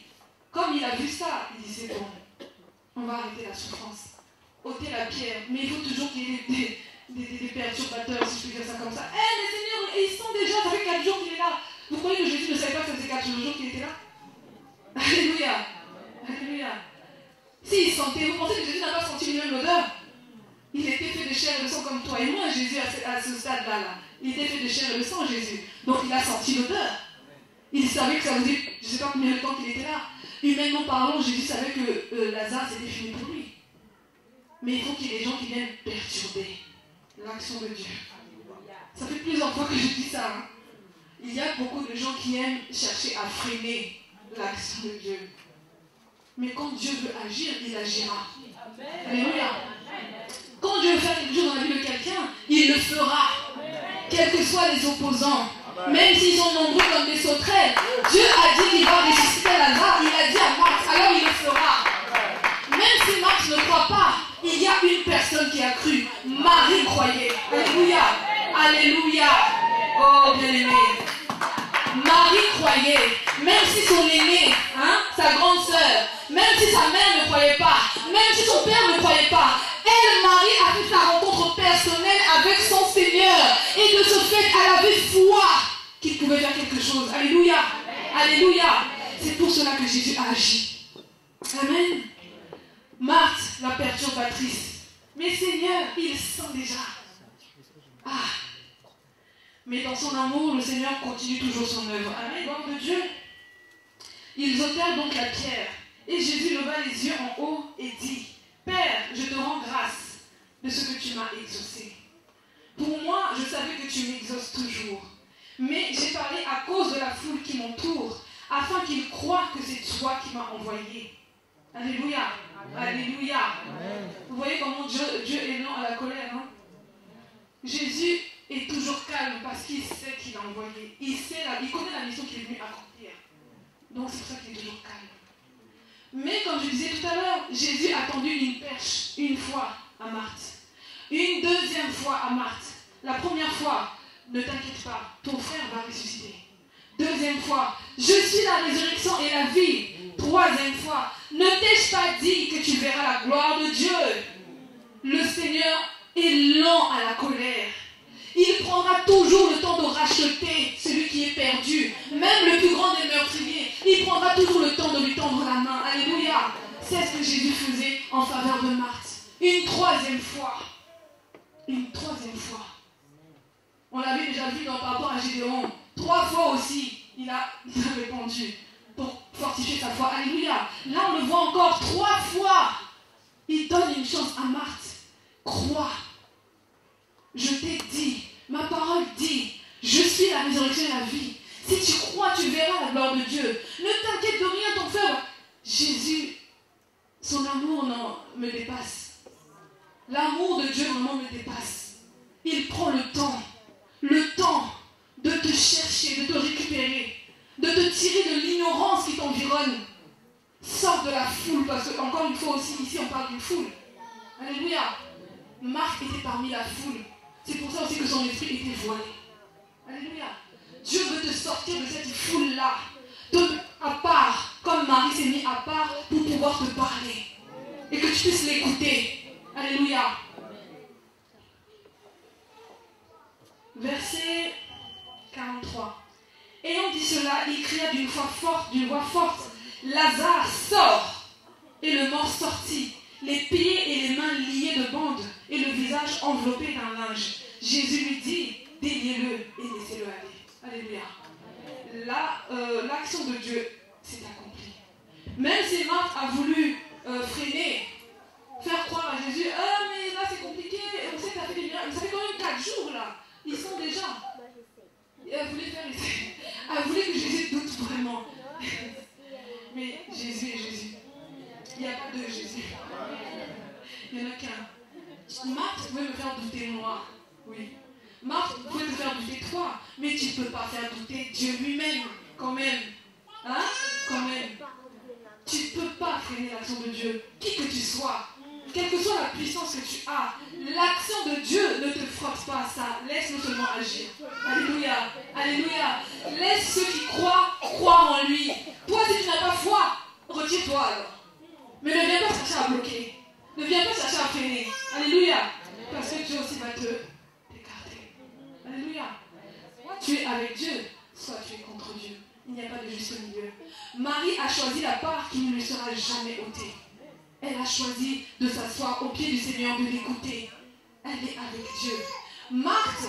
Comme il a vu ça, il dit, c'est bon, on va arrêter la souffrance. Ôter la pierre. Mais il faut toujours qu'il y ait des perturbateurs, si je peux dire ça comme ça. Mais Seigneur, ils sont déjà, ça fait 4 jours qu'il est là. Vous croyez que Jésus ne savait pas que ça faisait 4 jours qu'il était là? Alléluia. Alléluia. S'il sentait, vous pensez que Jésus n'a pas senti lui-même l'odeur? Il était fait de chair et de sang comme toi et moi, Jésus, à ce stade-là. Il était fait de chair et de sang, Jésus. Donc il a senti l'odeur. Il savait que ça faisait, je ne sais pas combien de temps qu'il était là. Humainement parlant, Jésus savait que Lazare, c'était fini pour lui. Mais il faut qu'il y ait des gens qui viennent perturber l'action de Dieu. Ça fait plusieurs fois que je dis ça. Hein. Il y a beaucoup de gens qui aiment chercher à freiner l'action de Dieu. Mais quand Dieu veut agir, il agira. Alléluia. Quand Dieu veut faire quelque chose dans la vie de quelqu'un, il le fera. Quels que soient les opposants. Même s'ils sont nombreux comme des sauterelles. Dieu a dit qu'il va ressusciter Lazare. Il a dit à Marthe, alors il le fera. Même si Marthe ne croit pas, il y a une personne qui a cru. Marie croyait. Alléluia. Alléluia. Oh, bien-aimé. Marie croyait. Même si son aîné, sa grande sœur, même si sa mère ne croyait pas, même si son père ne croyait pas, elle, Marie, a fait sa rencontre personnelle avec son Seigneur. Et de ce fait, elle avait foi qu'il pouvait faire quelque chose. Alléluia. Alléluia. C'est pour cela que Jésus a agi. Amen. Marthe, la perturbatrice. Mais Seigneur, il sent déjà. Ah. Mais dans son amour, le Seigneur continue toujours son œuvre. Amen. Gloire de Dieu. Ils ôtèrent donc la pierre. Et Jésus leva les yeux en haut et dit, Père, je te rends grâce de ce que tu m'as exaucé. Pour moi, je savais que tu m'exauces toujours. Mais j'ai parlé à cause de la foule qui m'entoure, afin qu'ils croient que c'est toi qui m'as envoyé. Alléluia. Alléluia. Vous voyez comment Dieu est lent à la colère. Hein? Jésus est toujours calme parce qu'il sait qu'il a envoyé. Il connaît la mission qu'il est venu accomplir. Donc c'est pour ça qu'il est toujours calme. Mais comme je disais tout à l'heure, Jésus a tendu une perche une fois à Marthe. Une deuxième fois à Marthe. La première fois, ne t'inquiète pas, ton frère va ressusciter. Deuxième fois, je suis la résurrection et la vie. Troisième fois, ne t'ai-je pas dit que tu verras la gloire de Dieu? Le Seigneur est lent à la colère. Il prendra toujours le temps de racheter celui qui est perdu. Même le plus grand des meurtriers, il prendra toujours le temps de lui tendre la main. Alléluia. C'est ce que Jésus faisait en faveur de Marthe. Une troisième fois. Une troisième fois. On l'avait déjà vu par rapport à Gédéon. 3 fois aussi, il a répondu pour fortifier sa foi. Alléluia. Là, on le voit encore 3 fois. Il donne une chance à Marthe. Crois. Je t'ai dit, ma parole dit, je suis la résurrection et la vie. Si tu crois, tu verras la gloire de Dieu. Ne t'inquiète de rien, ton frère. Jésus, son amour me dépasse. L'amour de Dieu vraiment me dépasse. Il prend le temps de te chercher, de te récupérer, de te tirer de l'ignorance qui t'environne. Sors de la foule, parce que, encore une fois aussi, ici on parle d'une foule. Alléluia. Marc était parmi la foule. C'est pour ça aussi que son esprit était voilé. Alléluia. Dieu veut te sortir de cette foule-là, à part, comme Marie s'est mise à part pour pouvoir te parler. Et que tu puisses l'écouter. Alléluia. Verset 43. Ayant dit cela, il cria d'une voix forte, Lazare, sort! Et le mort sortit, les pieds et les mains liés de bandes, et le visage enveloppé d'un linge. Jésus lui dit, déliez-le et laissez-le aller. Alléluia. Là, l'action de Dieu s'est accomplie. Même si Marthe a voulu freiner, faire croire à Jésus, ah mais là c'est compliqué, on sait que ça fait des miracles, ça fait quand même 4 jours là, ils sont déjà. Et elle voulait faire essayer. Elle voulait que Jésus doute vraiment. Mais Jésus est Jésus. Il n'y a pas de Jésus. Il n'y en a qu'un. Marthe pouvait me faire douter moi. Oui. Marthe pouvait te faire douter toi. Mais tu ne peux pas faire douter Dieu lui-même. Quand même. Hein? Quand même. Tu ne peux pas freiner l'action de Dieu. Qui que tu sois. Quelle que soit la puissance que tu as, l'action de Dieu ne te frotte pas à ça. Laisse-le seulement agir. Alléluia. Alléluia. Laisse ceux qui croient croire en lui. Toi, si tu n'as pas foi, retire-toi alors. Mais ne viens pas chercher à bloquer. Ne viens pas chercher à freiner. Alléluia. Parce que Dieu aussi va te écarter. Alléluia. Soit tu es avec Dieu, soit tu es contre Dieu. Il n'y a pas de juste milieu. Marie a choisi la part qui ne lui sera jamais ôtée. Elle a choisi de s'asseoir au pied du Seigneur, de l'écouter. Elle est avec Dieu. Marthe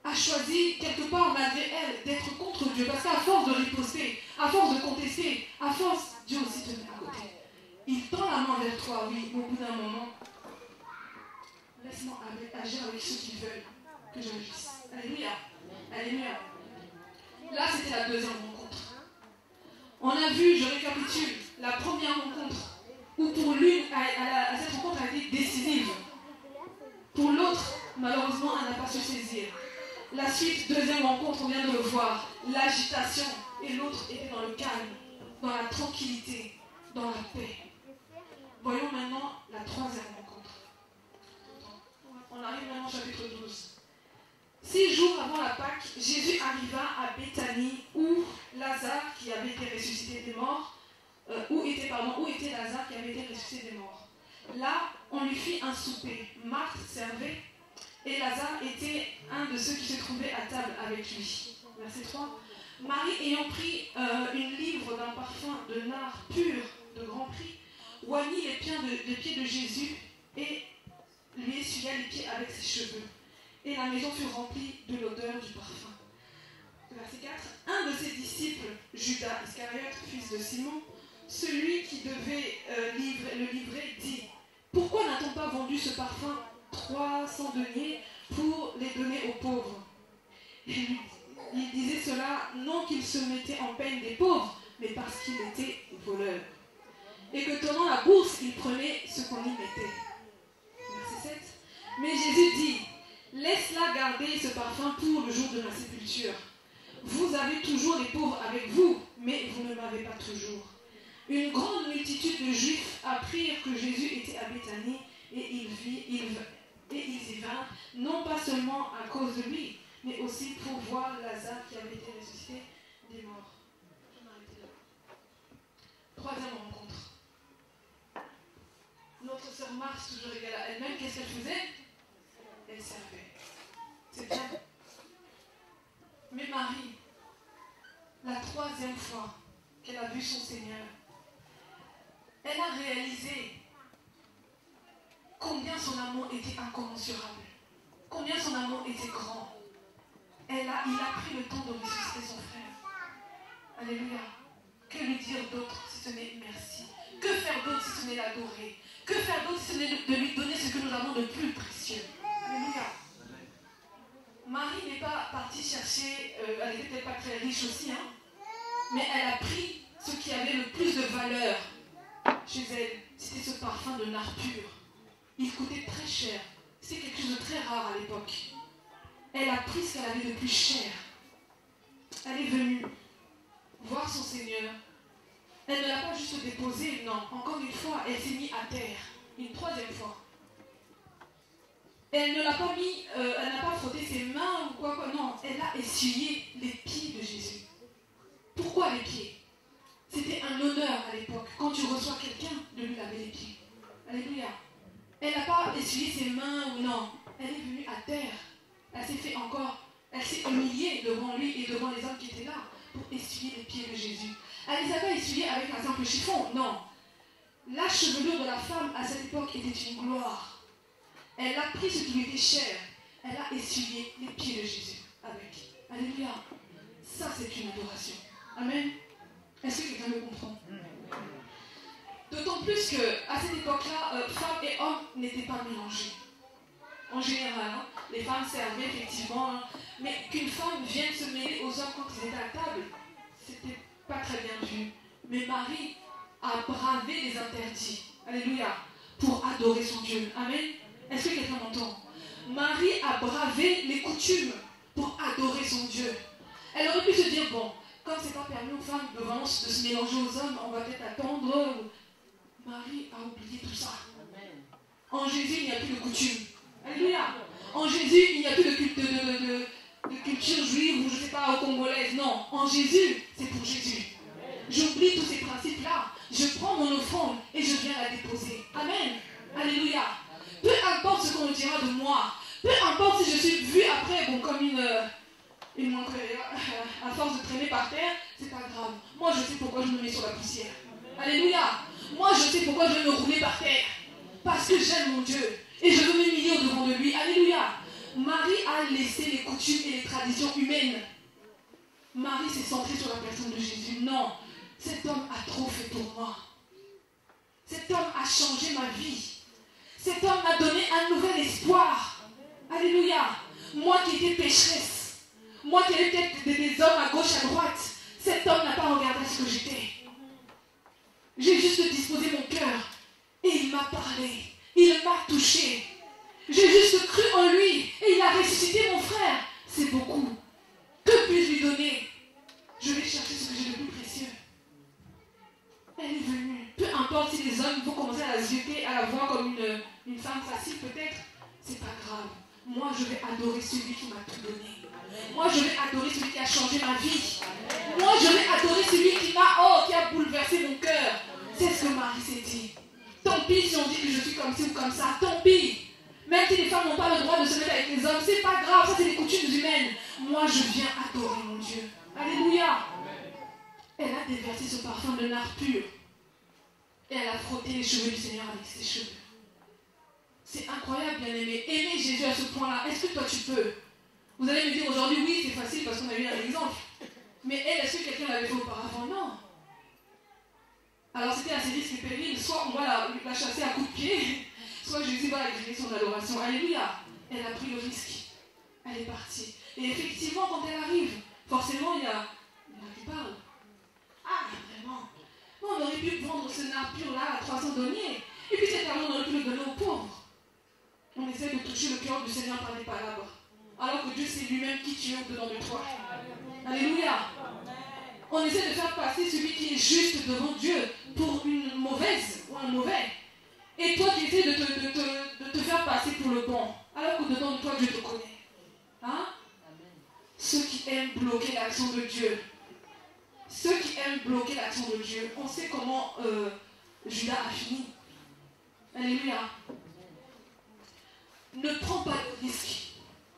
a choisi, quelque part malgré elle, d'être contre Dieu. Parce qu'à force de riposter, à force de contester, à force, Dieu aussi te met à côté. Il tend la main vers toi, oui, au bout d'un moment. Laisse-moi agir avec ceux qui veulent que j'agisse. Alléluia. Alléluia. Là, c'était la deuxième rencontre. On a vu, je récapitule, la première rencontre, où pour l'une, cette rencontre a été décisive. Pour l'autre, malheureusement, elle n'a pas su saisir. La suite, deuxième rencontre, on vient de le voir, l'agitation, et l'autre était dans le calme, dans la tranquillité, dans la paix. Voyons maintenant la troisième rencontre. On arrive maintenant au chapitre 12. 6 jours avant la Pâque, Jésus arriva à Béthanie où Lazare, qui avait été ressuscité des morts, où était Lazare qui avait été ressuscité des morts. Là, on lui fit un souper. Marthe servait et Lazare était un de ceux qui se trouvaient à table avec lui. Verset 3. Marie, ayant pris une livre d'un parfum de nard pur de grand prix, oignit les pieds de Jésus et lui essuya les pieds avec ses cheveux. Et la maison fut remplie de l'odeur du parfum. Verset 4. Un de ses disciples, Judas Iscariote, fils de Simon, celui qui devait le livrer, dit: pourquoi n'a-t-on pas vendu ce parfum 300 deniers pour les donner aux pauvres? Il disait cela non qu'il se mettait en peine des pauvres, mais parce qu'il était voleur. Et que tenant la bourse, il prenait ce qu'on y mettait. Verset 7. Mais Jésus dit: laisse-la garder ce parfum pour le jour de ma sépulture. Vous avez toujours les pauvres avec vous, mais vous ne m'avez pas toujours. Une grande multitude de Juifs apprirent que Jésus était à Béthanie et ils y vinrent, non pas seulement à cause de lui, mais aussi pour voir Lazare qui avait été ressuscité des morts. Je vais m'arrêter là. Troisième rencontre. Notre sœur Marthe, toujours égale à elle-même, qu'est-ce qu'elle faisait? Elle servait. C'est bien. Mais Marie, la troisième fois qu'elle a vu son Seigneur, elle a réalisé combien son amour était incommensurable, combien son amour était grand. Il a pris le temps de ressusciter son frère. Alléluia. Que lui dire d'autre si ce n'est merci? Que faire d'autre si ce n'est l'adorer? Que faire d'autre si ce n'est de lui donner ce que nous avons de plus précieux? Alléluia. Marie n'est pas partie chercher, elle n'était peut-être pas très riche aussi, hein, mais elle a pris ce qui avait le plus de valeur chez elle. C'était ce parfum de nard pur. Il coûtait très cher. C'était quelque chose de très rare à l'époque. Elle a pris ce qu'elle avait de plus cher. Elle est venue voir son Seigneur. Elle ne l'a pas juste déposé, non. Encore une fois, elle s'est mise à terre. Une troisième fois. Elle ne l'a pas mis, elle n'a pas frotté ses mains ou quoi, non. Elle a essuyé les pieds de Jésus. Pourquoi les pieds? C'était un honneur à l'époque, quand tu reçois quelqu'un, de lui laver les pieds. Alléluia. Elle n'a pas essuyé ses mains ou non. Elle est venue à terre. Elle s'est humiliée devant lui et devant les hommes qui étaient là pour essuyer les pieds de Jésus. Elle ne les a pas essuyés avec un simple chiffon, non. La chevelure de la femme à cette époque était une gloire. Elle a pris ce qui lui était cher. Elle a essuyé les pieds de Jésus avec. Alléluia. Ça, c'est une adoration. Amen. Est-ce que quelqu'un me comprend? D'autant plus qu'à cette époque-là, femmes et hommes n'étaient pas mélangés. En général, hein, les femmes servaient effectivement, hein, mais qu'une femme vienne se mêler aux hommes quand ils étaient à table, c'était pas très bien vu. Mais Marie a bravé les interdits, alléluia, pour adorer son Dieu. Amen. Est-ce que quelqu'un m'entend? Marie a bravé les coutumes pour adorer son Dieu. Elle aurait pu se dire, bon, comme c'est pas permis aux femmes de se mélanger aux hommes, on va peut-être attendre. Marie a oublié tout ça. En Jésus, il n'y a plus de coutumes. Alléluia. En Jésus, il n'y a plus de culture juive ou je ne sais pas, congolaise. Non, en Jésus, c'est pour Jésus. J'oublie tous ces principes-là. Je prends mon offrande et je viens la déposer. Amen. Alléluia. Peu importe ce qu'on me dira de moi. Peu importe si je suis vue après, bon, comme une montre, à force de traîner par terre, c'est pas grave. Moi, je sais pourquoi je me mets sur la poussière. Alléluia. Moi, je sais pourquoi je vais me rouler par terre. Parce que j'aime mon Dieu. Et je veux m'humilier au-devant de lui. Alléluia. Marie a laissé les coutumes et les traditions humaines. Marie s'est centrée sur la personne de Jésus. Non, cet homme a trop fait pour moi. Cet homme a changé ma vie. Cet homme m'a donné un nouvel espoir. Alléluia. Moi qui étais pécheresse, moi qui avais peut-être des hommes à gauche, à droite, cet homme n'a pas regardé ce que j'étais. J'ai juste disposé mon cœur et il m'a parlé. Il m'a touché. J'ai juste cru en lui et il a ressuscité mon frère. C'est beaucoup. Que puis-je lui donner? Je vais chercher ce que j'ai de plus précieux. Elle est venue. Peu importe si les hommes vont commencer à la zioter, à la voir comme une femme facile peut-être, c'est pas grave. Moi, je vais adorer celui qui m'a tout donné. Moi, je vais adorer celui qui a changé ma vie. Moi, je vais adorer celui qui a bouleversé mon cœur. C'est ce que Marie s'est dit. Tant pis si on dit que je suis comme ci ou comme ça, tant pis. Même si les femmes n'ont pas le droit de se mettre avec les hommes, c'est pas grave, ça c'est des coutumes humaines. Moi, je viens adorer mon Dieu. Alléluia. Elle a déversé ce parfum de nard pur. Et elle a frotté les cheveux du Seigneur avec ses cheveux. C'est incroyable, bien-aimé. Aimer Jésus à ce point-là, est-ce que toi tu peux? Vous allez me dire aujourd'hui, oui, c'est facile parce qu'on a eu un exemple. Mais elle, est-ce que quelqu'un l'avait fait auparavant? Non. Alors c'était assez risque et péril. Soit on va la chasser à coups de pied, soit Jésus va griller son adoration. Alléluia. Elle a pris le risque. Elle est partie. Et effectivement, quand elle arrive, forcément, il y en a qui parlent. Ah, vraiment. Bon, on aurait pu vendre ce nard pur-là à 300 deniers. Et puis cet argent, on aurait pu le donner aux pauvres. On essaie de toucher le cœur du Seigneur par des palabres. Alors que Dieu, c'est lui-même qui tue au-dedans de toi. Alléluia. On essaie de faire passer celui qui est juste devant Dieu pour une mauvaise ou un mauvais. Et toi, tu essaies de te faire passer pour le bon. Alors qu'au-dedans de toi, Dieu te connaît. Hein? Ceux qui aiment bloquer l'action de Dieu. Ceux qui aiment bloquer l'action de Dieu. On sait comment Judas a fini. Alléluia. Ne prends pas le risque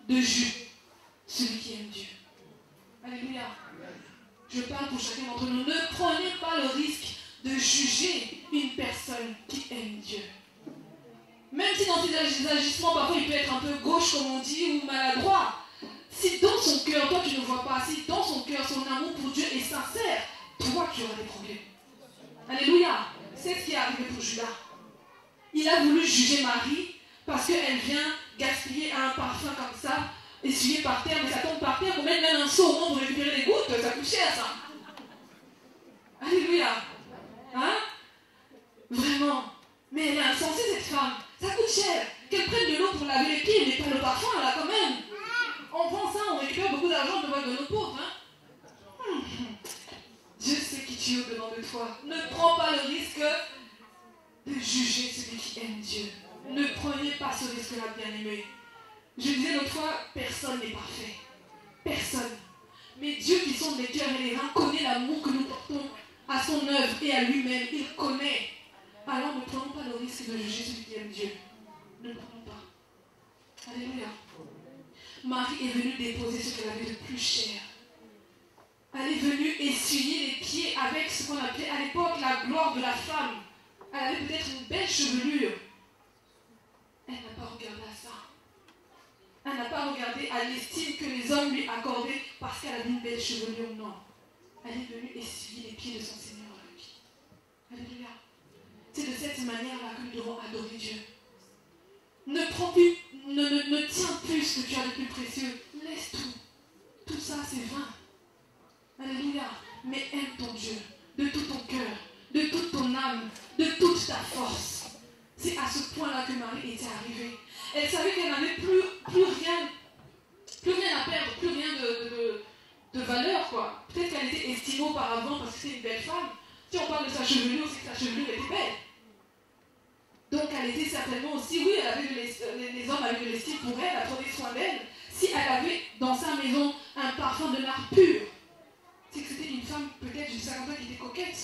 de juger celui qui aime Dieu. Alléluia. Je parle pour chacun d'entre nous. Ne prenez pas le risque de juger une personne qui aime Dieu. Même si dans ses agissements, parfois il peut être un peu gauche, comme on dit, ou maladroit. Si dans son cœur, toi tu ne vois pas, si dans son cœur, son amour pour Dieu est sincère, toi tu auras des problèmes. Alléluia. C'est ce qui est arrivé pour Judas. Il a voulu juger Marie parce qu'elle vient gaspiller un parfum comme ça, essuyé par terre, mais ça tombe par terre, pour mettre même un seau au monde pour récupérer les gouttes, ça coûte cher ça. Alléluia. Hein? Vraiment. Mais elle est insensée cette femme. Ça coûte cher. Qu'elle prenne de l'eau pour laver les pieds, mais pas le parfum là quand même. On prend ça, on récupère beaucoup d'argent devant de nos pauvres. Hein? Dieu sait qui tu es au-dedans de toi. Ne prends pas le risque de juger celui qui aime Dieu. Ne prenez pas ce risque-là, bien-aimé. Je disais l'autre fois, personne n'est parfait. Personne. Mais Dieu qui sonde les cœurs et les reins connaît l'amour que nous portons à son œuvre et à lui-même. Il connaît. Alors ne prenons pas le risque de juger celui qui aime Dieu. Ne le prenons pas. Alléluia. Marie est venue déposer ce qu'elle avait de plus cher. Elle est venue essuyer les pieds avec ce qu'on appelait à l'époque la gloire de la femme. Elle avait peut-être une belle chevelure. Elle n'a pas regardé à ça. Elle n'a pas regardé à l'estime que les hommes lui accordaient parce qu'elle avait une belle chevelure. Non. Elle est venue essuyer les pieds de son Seigneur avec lui. Alléluia. C'est de cette manière-là que nous devons adorer Dieu. Ne prends plus, ne tiens plus ce que tu as de plus précieux. Laisse tout. Tout ça, c'est vain. Alléluia. Mais aime ton Dieu de tout ton cœur, de toute ton âme, de toute ta force. C'est à ce point-là que Marie était arrivée. Elle savait qu'elle n'avait plus rien à perdre, plus rien de valeur, quoi. Peut-être qu'elle était estimée auparavant parce que c'était une belle femme. Si on parle de sa chevelure, c'est que sa chevelure était belle. Donc elle était certainement aussi, oui, elle avait les hommes avaient de l'estime pour elle, elle prenait soin d'elle. Si elle avait dans sa maison un parfum de nard pur, c'est que c'était une femme peut-être d'une 50 ans qui était coquette.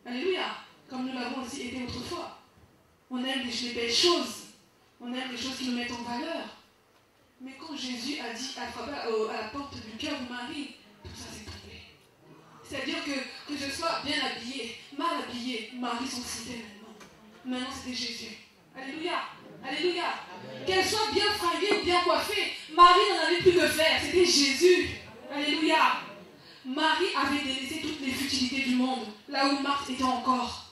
Alléluia. Comme nous l'avons aussi été autrefois. On aime les belles choses. On aime les choses qui nous mettent en valeur. Mais quand Jésus a dit, a frappé à la porte du cœur de Marie, tout ça s'est tombé. C'est-à-dire que je sois bien habillée, mal habillée, Marie s'en foutait maintenant. Maintenant c'était Jésus. Alléluia. Alléluia. Qu'elle soit bien fringuée ou bien coiffée, Marie n'en avait plus que faire. C'était Jésus. Alléluia. Marie avait délaissé toutes les futilités du monde, là où Marthe était encore.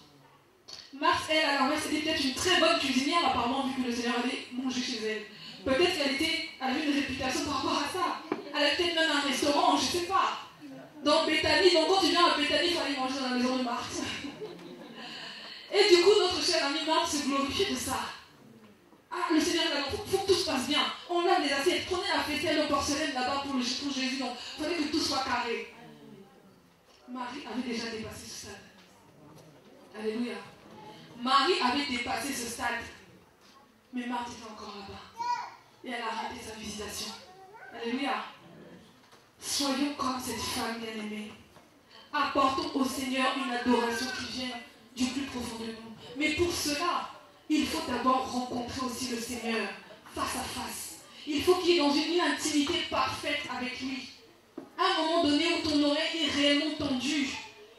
Marthe, elle, à l'inverse, était peut-être une très bonne cuisinière, apparemment, vu que le Seigneur allait manger chez elle. Peut-être qu'elle avait une réputation par rapport à ça. Elle avait peut-être même un restaurant, je ne sais pas. Dans Béthanie, donc quand tu viens à Béthanie, il fallait manger dans la maison de Marthe. Et du coup, notre cher ami Marthe se glorifiait de ça. Ah, le Seigneur a dit, il faut que tout se passe bien. On lave les assiettes, prenez la faisselle, le porcelaine là-bas pour Jésus. Donc, il fallait que tout soit carré. Marie avait déjà dépassé ce stade. Alléluia. Marie avait dépassé ce stade. Mais Marthe était encore là-bas. Et elle a raté sa visitation. Alléluia. Soyons comme cette femme bien-aimée. Apportons au Seigneur une adoration qui vient du plus profond de nous. Mais pour cela, il faut d'abord rencontrer aussi le Seigneur face à face. Il faut qu'il y ait dans une intimité parfaite avec lui. À un moment donné où ton oreille est réellement tendue,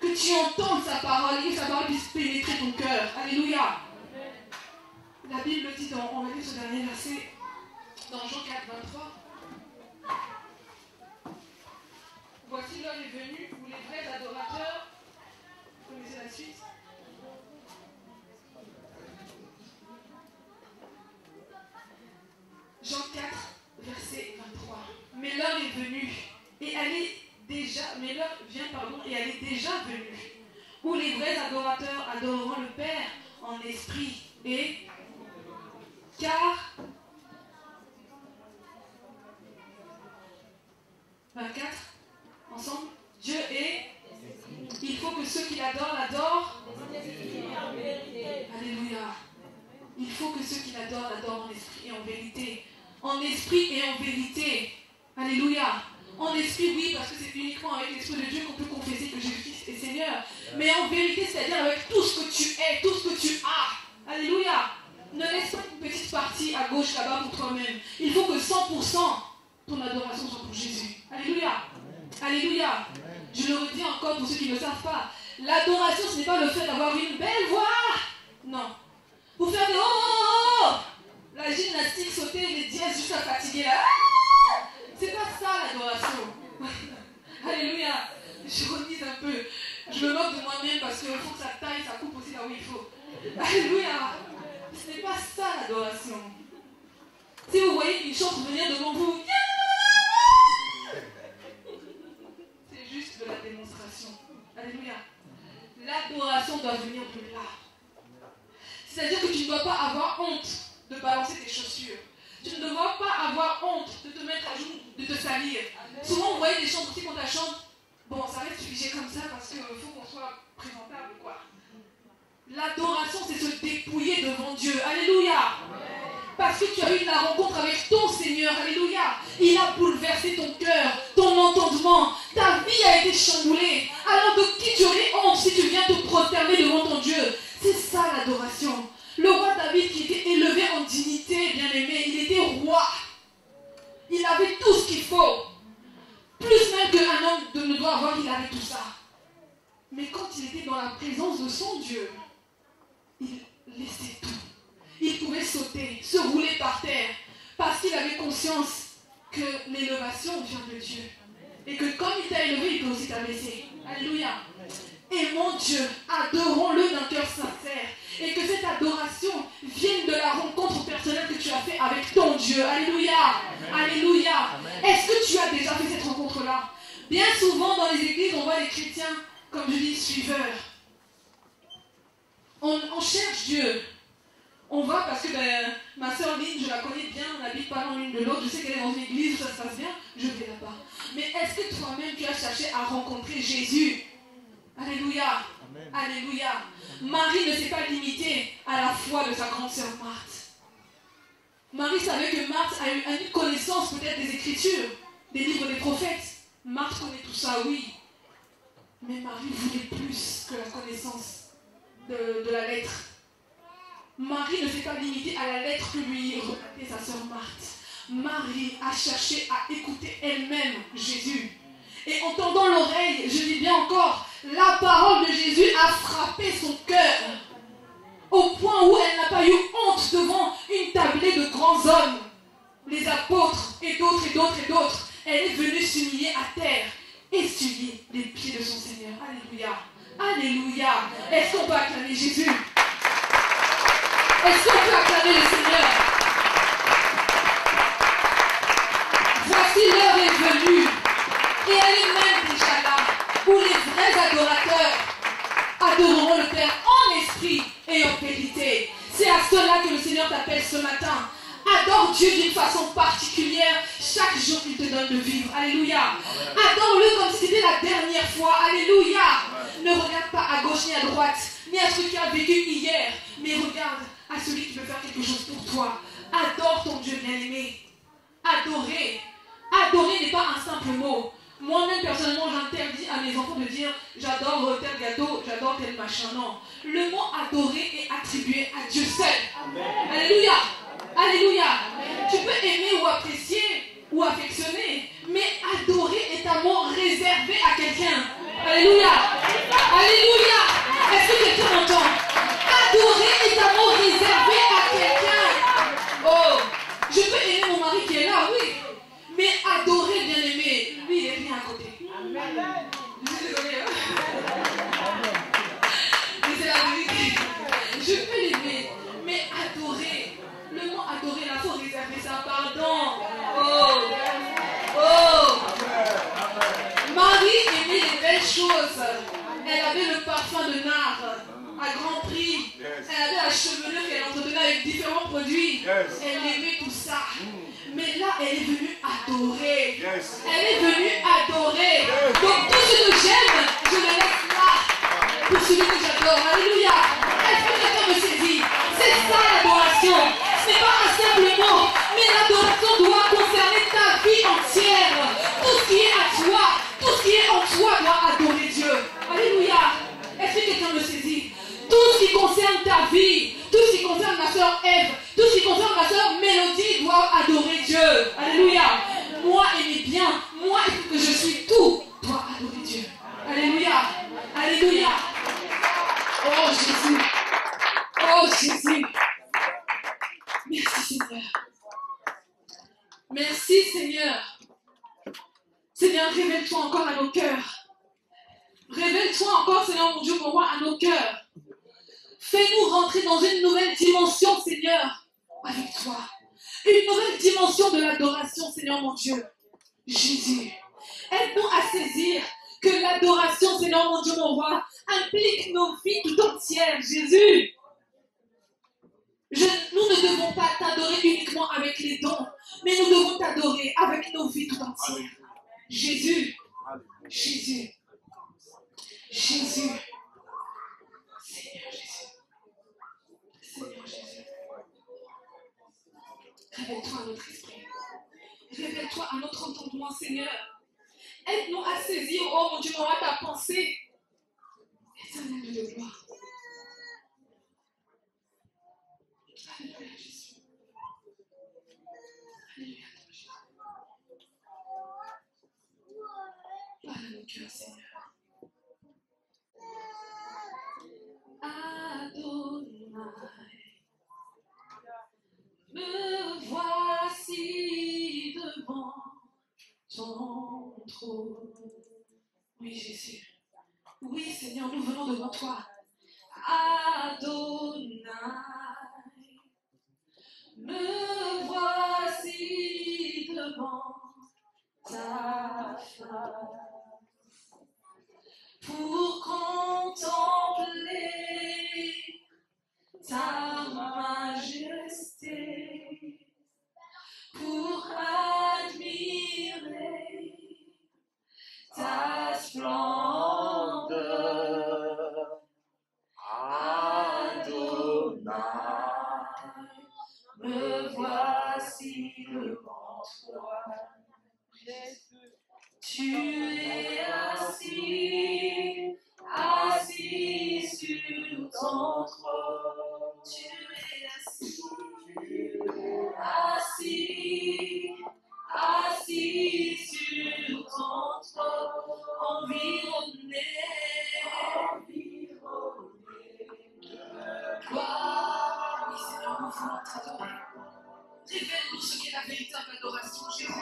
que tu entendes sa parole et que sa parole puisse pénétrer ton cœur. Alléluia. La Bible dit, on va lire ce dernier verset dans Jean 4, 23. Voici l'heure est venue où les vrais adorateurs, vous connaissez la suite, Jean 4, verset 23. Mais l'heure est venue, et elle est déjà, mais l'heure vient, pardon, et elle est déjà venue, où les vrais adorateurs adoreront le Père en esprit et car 24, ensemble, Dieu est, il faut que ceux qui l'adorent, l'adorent. Alléluia. Il faut que ceux qui l'adorent, l'adorent en esprit et en vérité. En esprit et en vérité. Alléluia. En esprit, oui, parce que c'est uniquement avec l'Esprit de Dieu qu'on peut confesser que Jésus-Christ est Seigneur. Mais en vérité, c'est-à-dire avec tout ce que tu es, tout ce que tu as. Alléluia. Ne laisse pas une petite partie à gauche là-bas pour toi-même. Il faut que 100% ton adoration soit pour Jésus. Alléluia. Alléluia. Je le redis encore pour ceux qui ne le savent pas. L'adoration, ce n'est pas le fait d'avoir une belle voix. Non. Pour faire des oh, la gymnastique, sauter les dièses jusqu'à fatiguer là. C'est pas ça l'adoration. Alléluia. Je redis un peu. Je me moque de moi-même parce qu'il faut que ça taille, ça coupe aussi là où il faut. Alléluia. Ce n'est pas ça l'adoration. Si vous voyez une chose venir devant vous, c'est juste de la démonstration. Alléluia. L'adoration doit venir de là. C'est-à-dire que tu ne dois pas avoir honte de balancer tes chaussures. Tu ne dois pas avoir honte de te mettre à genoux, de te salir. Souvent, vous voyez des chants aussi quand elles chantent. Bon, ça reste figé comme ça parce qu'il faut qu'on soit présentable, quoi. L'adoration, c'est se dépouiller devant Dieu. Alléluia. Parce que tu as eu la rencontre avec ton Seigneur. Alléluia. Il a bouleversé ton cœur, ton entendement. Ta vie a été chamboulée. Alors de qui tu aurais honte si tu viens te prosterner devant ton Dieu? C'est ça l'adoration. Le roi David qui était élevé en dignité, bien aimé, il était roi. Il avait tout ce qu'il faut. Plus même qu'un homme ne doit avoir, il avait tout ça. Mais quand il était dans la présence de son Dieu, il laissait tout. Il pouvait sauter, se rouler par terre, parce qu'il avait conscience que l'élévation vient de Dieu. Et que comme il t'a élevé, il peut aussi t'abaisser. Alléluia. Et mon Dieu, adorons-le d'un cœur sincère. Et que cette adoration vienne de la rencontre personnelle que tu as fait avec ton Dieu. Alléluia. Alléluia. Est-ce que tu as déjà fait cette rencontre-là? Bien souvent dans les églises, on voit les chrétiens, comme je dis, suiveurs. On cherche Dieu. On va parce que ma soeur Lynn, je la connais bien, on habite pas loin l'une de l'autre, je sais qu'elle est dans une église où ça se passe bien, je vais là-bas. Mais est-ce que toi-même tu as cherché à rencontrer Jésus? Alléluia. Amen. Alléluia. Marie ne s'est pas limitée à la foi de sa grande sœur Marthe. Marie savait que Marthe a eu une connaissance peut-être des Écritures, des livres des prophètes. Marthe connaît tout ça, oui. Mais Marie voulait plus que la connaissance de la lettre. Marie ne s'est pas limitée à la lettre que lui relatait sa sœur Marthe. Marie a cherché à écouter elle-même Jésus. Et en tendant l'oreille, je dis bien encore, la parole de Jésus a frappé son cœur. Au point où elle n'a pas eu honte devant une tablée de grands hommes. Les apôtres et d'autres et d'autres et d'autres. Elle est venue s'humilier à terre, essuyer les pieds de son Seigneur. Alléluia. Alléluia. Est-ce qu'on peut acclamer Jésus? Est-ce qu'on peut acclamer le Seigneur? Voici l'heure est venue, et elle est même déjà là, où les vrais adorateurs adoreront le Père en esprit et en vérité. C'est à cela que le Seigneur t'appelle ce matin. Adore Dieu d'une façon particulière chaque jour qu'il te donne de vivre. Alléluia. Adore-le comme si c'était la dernière fois. Alléluia. Ne regarde pas à gauche ni à droite, ni à celui qui a vécu hier, mais regarde à celui qui veut faire quelque chose pour toi. Adore ton Dieu bien-aimé. Adorer. Adorer n'est pas un simple mot. Moi-même, personnellement, j'interdis à mes enfants de dire j'adore tel gâteau, j'adore tel machin. Non. Le mot adorer est attribué à Dieu seul. Amen. Alléluia. Alléluia. Amen. Tu peux aimer ou apprécier ou affectionner, mais adorer est un mot réservé à quelqu'un. Alléluia. Alléluia. Est-ce que quelqu'un m'entend? Adorer est un mot réservé à quelqu'un. Oh, je peux aimer mon mari qui est là, oui. Mais adorer, bien aimé, lui, il est rien à côté. Amen. Je suis désolée. Mais c'est la vérité. Je peux l'aimer, mais adorer. Le mot adorer, là, il faut réserver ça. Pardon. Oh. Oh. Marie aimait les belles choses. Elle avait le parfum de nard à grand prix. Elle avait la chevelure qu'elle entretenait avec différents produits. Elle aimait tout ça. Mais là, elle est venue adorer. Elle est venue adorer. Donc tout ce que j'aime, je le laisse là pour celui que j'adore. Alléluia. Est-ce que quelqu'un me saisit? C'est ça l'adoration. Ce n'est pas un simple mot, mais l'adoration doit concerner ta vie entière. Tout ce qui est à toi, tout ce qui est en toi doit adorer Dieu. Alléluia. Est-ce que quelqu'un me saisit? Tout ce qui concerne ta vie, tout ce qui concerne ma soeur Ève, tout ce qui concerne ma soeur Mélodie doit adorer Dieu. Alléluia. Moi et mes biens, moi et ce que je suis, tout doit adorer Dieu. Alléluia. Alléluia. Oh Jésus. Oh Jésus. Merci Seigneur. Merci Seigneur. Seigneur, révèle-toi encore à nos cœurs. Révèle-toi encore, Seigneur mon Dieu, mon roi, à nos cœurs. Fais-nous rentrer dans une nouvelle dimension, Seigneur, avec toi. Une nouvelle dimension de l'adoration, Seigneur mon Dieu. Jésus, aide-nous à saisir que l'adoration, Seigneur mon Dieu, mon roi, implique nos vies tout entières, Jésus. Nous ne devons pas t'adorer uniquement avec les dons, mais nous devons t'adorer avec nos vies tout entières. Jésus, Jésus, Jésus, Seigneur Jésus, Seigneur Jésus, révèle-toi à notre esprit, révèle-toi à notre entendement, Seigneur. Aide-nous à saisir, oh mon Dieu, mon roi, ta pensée. Éternel de gloire. Alléluia, Jésus. Alléluia, Jésus. Parle à nos cœurs, Seigneur. Adonai, me voici devant ton trône. Oui, Jésus. Oui, Seigneur, nous venons devant toi. Adonai, me voici devant ta face pour contempler ta majesté, pour admirer ta splendeur. Adonai, me voici devant toi. Tu es assis, assis sur ton trône. Tu es assis, assis, assis sur ton trône, environné. Gloire, oui Seigneur, nous voulons t'adorer. Révèle-nous ce qu'est la véritable adoration, Jésus.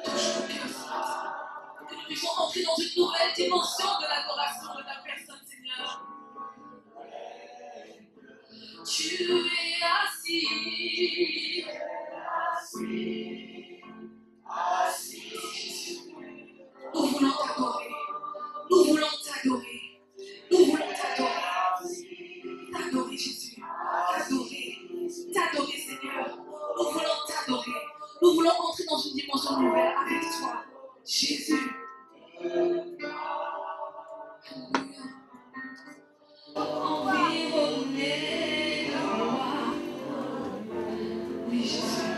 Touche nos cœurs ce matin. Que nous puissions entrer dans une nouvelle dimension de l'adoration de ta personne, Seigneur. Tu es assis. Nous voulons t'adorer. Nous voulons t'adorer. Nous voulons t'adorer. T'adorer, Jésus. T'adorer. T'adorer, Seigneur. Nous voulons t'adorer. Nous voulons entrer dans une dimension nouvelle avec toi. Jésus. Environné de moi. Oui, Jésus.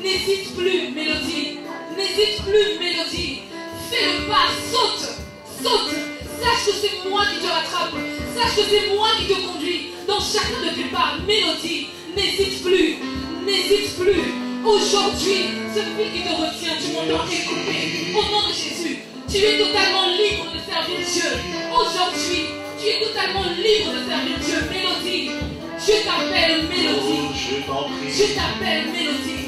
N'hésite plus, Mélodie. N'hésite plus, Mélodie. Fais le pas, saute. Saute. Sache que c'est moi qui te rattrape. Sache que c'est moi qui te conduis dans chacun de tes pas. Mélodie, n'hésite plus. N'hésite plus. Aujourd'hui, celui qui te retient, tu m'entends écouter. Au nom de Jésus, tu es totalement libre de servir Dieu. Aujourd'hui, tu es totalement libre de servir Dieu. Mélodie, je t'appelle Mélodie. Je t'appelle Mélodie.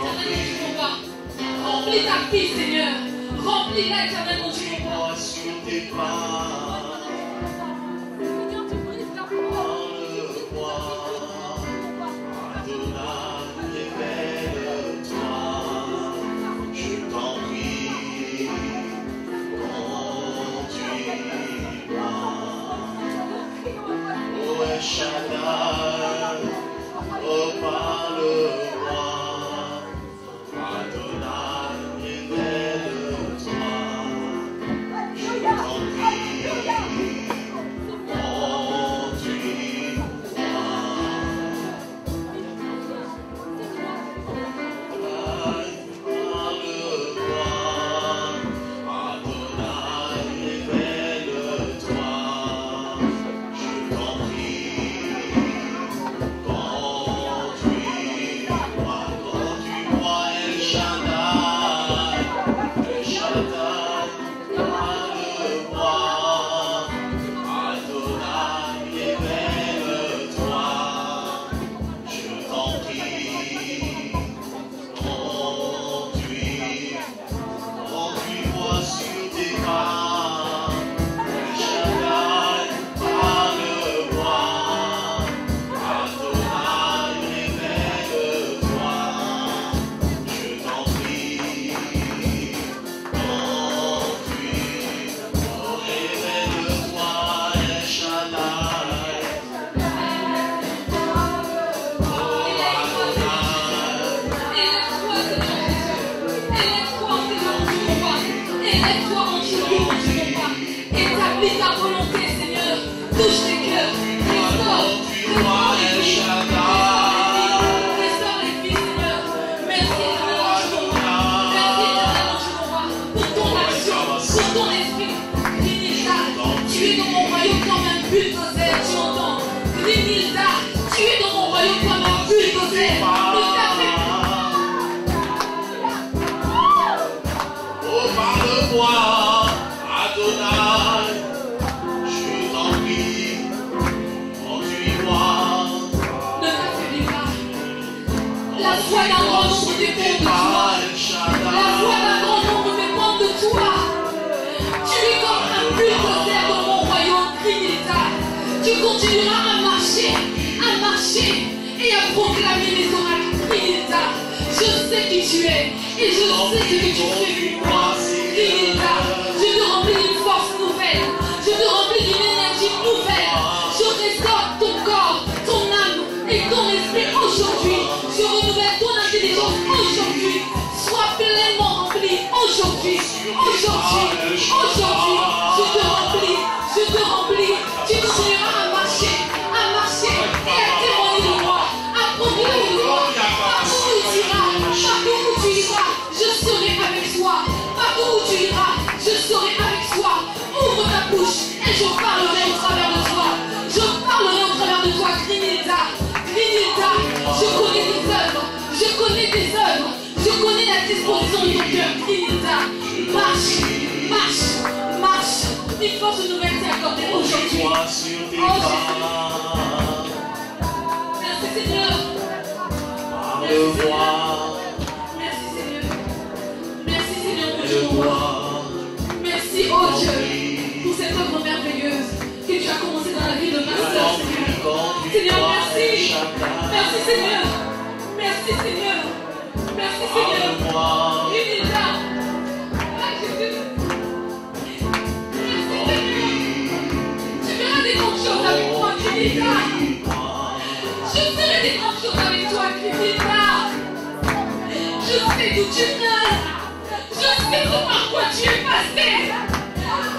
Éternel, mon Dieu, mon Père. Remplis ta vie, Seigneur. Remplis-la, éternel, mon Dieu, mon Père. Sur tes pas. Seigneur, tu brises la parole. Shaddai, oh parle-moi, Adonai, révèle-toi, je t'en prie, Une force nouvelle t'est accordée aujourd'hui. Oh Jésus. Merci Seigneur. Merci Seigneur. Merci Seigneur mon Dieu, mon roi. Merci oh Dieu pour cette œuvre merveilleuse que tu as commencé dans la vie de ma soeur Seigneur. Seigneur, merci. Merci Seigneur. Merci Seigneur. Merci Seigneur. Unita. Ah Jésus. Des grandes choses avec toi, Christina. Je ferai des grandes choses avec toi, Christina. Je sais d'où tu viens. Je sais par quoi tu es passé.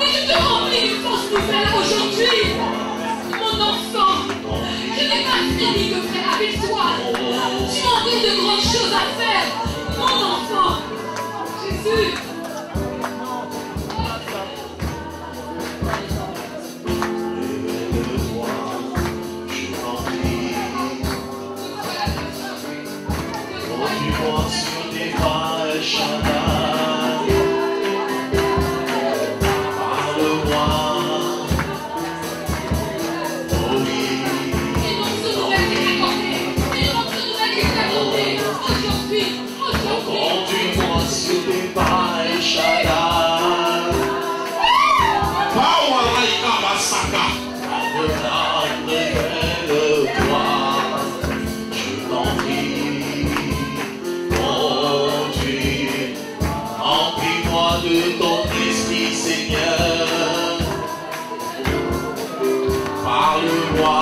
Et je te remplis d'une force nouvelle aujourd'hui. Mon enfant, je n'ai pas fini de faire avec toi. Tu as encore de grandes choses à faire. Mon enfant, Jésus. Conduis-moi sur tes pas, El Shaddai. Parle-moi. Oh oui. Et donc ce nouvel qui est accordé. Et donc ce nouvel qui est accordé. Aujourd'hui. Conduis-moi sur tes pas, El Shaddai. Pawalaika Masaka. Révèle-toi. Je t'en prie. Conduis. Remplis-moi de ton esprit, Seigneur. Parle-moi.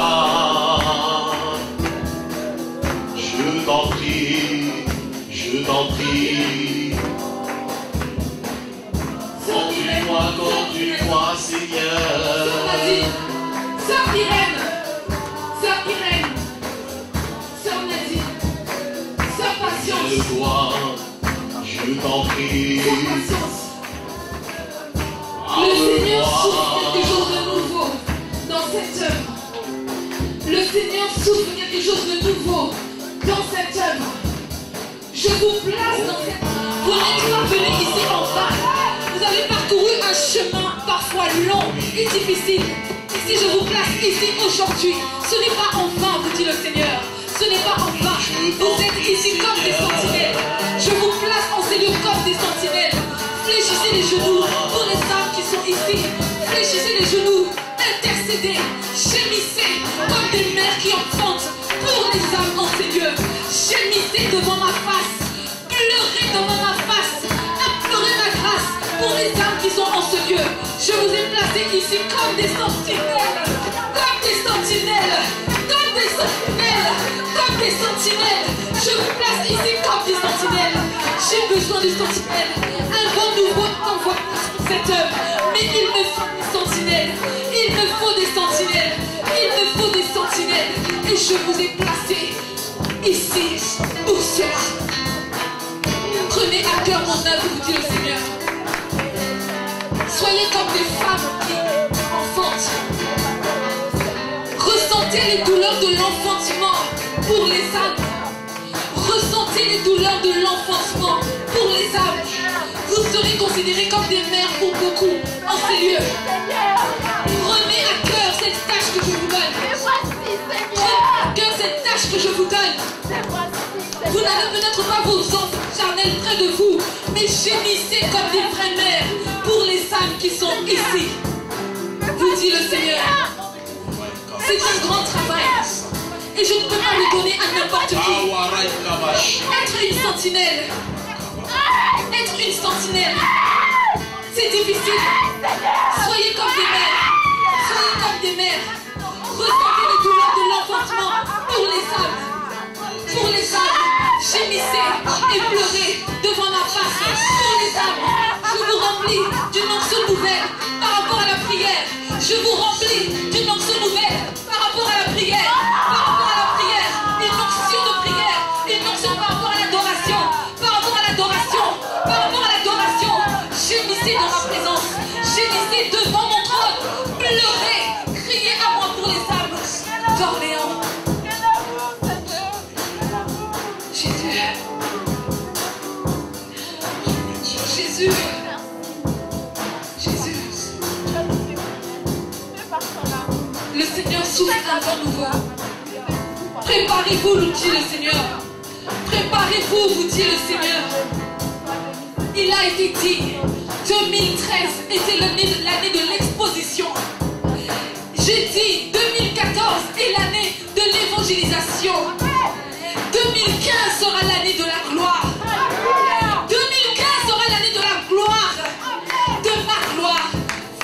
Je t'en prie. Je t'en prie. Conduis-moi, conduis-moi, Seigneur. Sœur Irène, Sœur Irène, Sœur Nadine, Sœur Patience, Aide-moi, je t'en prie. Sœur Patience. Le Seigneur souffle quelque chose de nouveau dans cette œuvre. Le Seigneur souffle quelque chose de nouveau dans cette œuvre. Je vous place dans cette œuvre. Vous n'êtes pas venu ici en vain. Vous avez parcouru un chemin parfois long et difficile. Si je vous place ici aujourd'hui, ce n'est pas en vain, vous dit le Seigneur. Ce n'est pas en vain. Vous êtes ici comme des sentinelles. Je vous place en cellule comme des sentinelles. Fléchissez les genoux pour les âmes qui sont ici. Fléchissez les genoux. Intercédez. Gémissez comme des mères qui enfantent pour les âmes en ces lieux. Gémissez devant ma face. Pleurez devant ma face. Implorez ma grâce pour les âmes qui sont en ce lieu. Je vous ai placé ici comme des sentinelles. Comme des sentinelles. Comme des sentinelles. Comme des sentinelles. Je vous place ici comme des sentinelles. J'ai besoin de sentinelles. Un vent nouveau envoie cette œuvre. Mais il me faut des sentinelles. Il me faut des sentinelles. Il me faut des sentinelles. Et je vous ai placé ici pour cela. Prenez à cœur mon œuvre, vous dit le Seigneur. Soyez comme des femmes qui enfantent. Ressentez les douleurs de l'enfantement pour les âmes. Ressentez les douleurs de l'enfantement pour les âmes. Vous serez considérés comme des mères pour beaucoup en ces lieux. Prenez à cœur cette tâche que je vous donne. Prenez à cœur cette tâche que je vous donne. Vous n'avez peut-être pas vos enfants charnels près de vous, mais gémissez comme des vraies mères pour les âmes qui sont ici. Vous dit le Seigneur. C'est un grand travail. Et je ne peux pas le donner à n'importe qui. Être une sentinelle. Être une sentinelle. C'est difficile. Soyez comme des mères. Soyez comme des mères. Ressentez les douleurs de l'enfantement pour les âmes. Pour les âmes. Gémissez et pleurez devant ma face. Pour les âmes. Je vous remplis d'une onction nouvelle par rapport à la prière. Je vous remplis d'une onction nouvelle par rapport à la prière. Par rapport à la prière. Une onction de prière. Une onction par rapport à l'adoration. Par rapport à l'adoration. Par rapport à l'adoration. Gémissez dans ma présence. Gémissez devant mon trône. Pleurez. Criez à moi pour les âmes d'Orléans. Jésus. Jésus. Jésus. Le Seigneur souffle un vent nouveau. Préparez-vous, nous dit le Seigneur. Préparez-vous, vous dit le Seigneur. Il a été dit, 2013 était l'année de l'exposition. J'ai dit, 2014 est l'année de l'évangélisation. 2015 sera l'année de la gloire. 2015 sera l'année de la gloire. De ma gloire.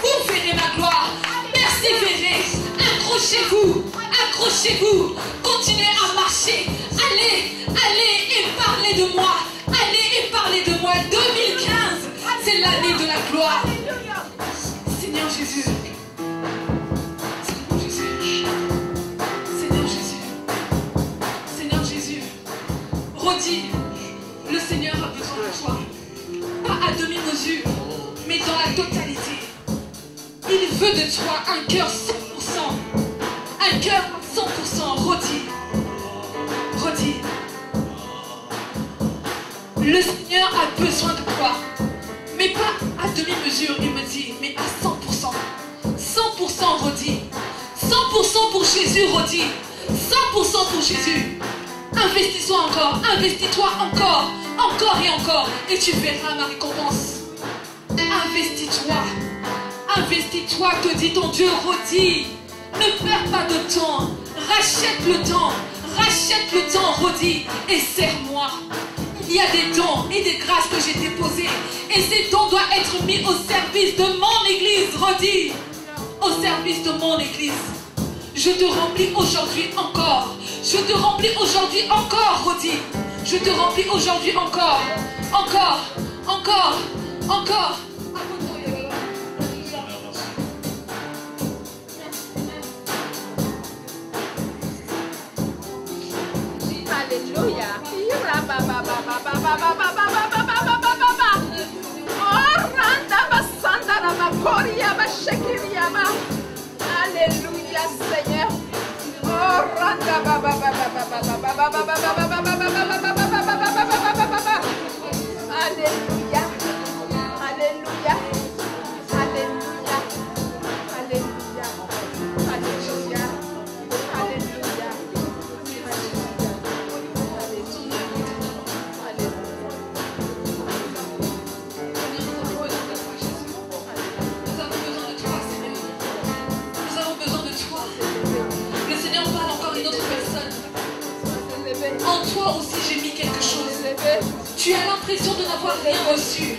Vous verrez ma gloire. Persévérez. Accrochez-vous. Accrochez-vous. Continuez à marcher. Allez, allez et parlez de moi. Allez et parlez de moi. 2015, c'est l'année de la gloire. Seigneur Jésus. Seigneur Jésus. Seigneur Jésus. Seigneur Jésus. Redis, le Seigneur a de toi. Pas à demi-mesure, mais dans la totalité. Il veut de toi un cœur 100%. Un cœur 100%. Redis. Le Seigneur a besoin de toi. Mais pas à demi-mesure, il me dit, mais à 100%. 100% redis. 100% pour Jésus, redis. 100% pour Jésus. Investis-toi encore, investis-toi encore, encore et encore, et tu verras ma récompense. Investis-toi, investis-toi, te dit ton Dieu, redis. Ne perds pas de temps, rachète le temps, redis, et sers-moi. Il y a des dons et des grâces que j'ai déposées, et ces dons doivent être mis au service de mon église, redis, au service de mon église. Je te remplis aujourd'hui encore. Je te remplis aujourd'hui encore, redis. Je te remplis aujourd'hui encore. Encore. Alléluia. Alléluia, Seigneur. Alléluia. Alléluia. Alléluia. Alléluia. Alléluia. Alléluia. Nous avons besoin de toi, Seigneur. Nous avons besoin de toi. Le Seigneur parle encore à une autre personne. En toi aussi j'ai mis quelque chose. Tu as l'impression de n'avoir rien reçu,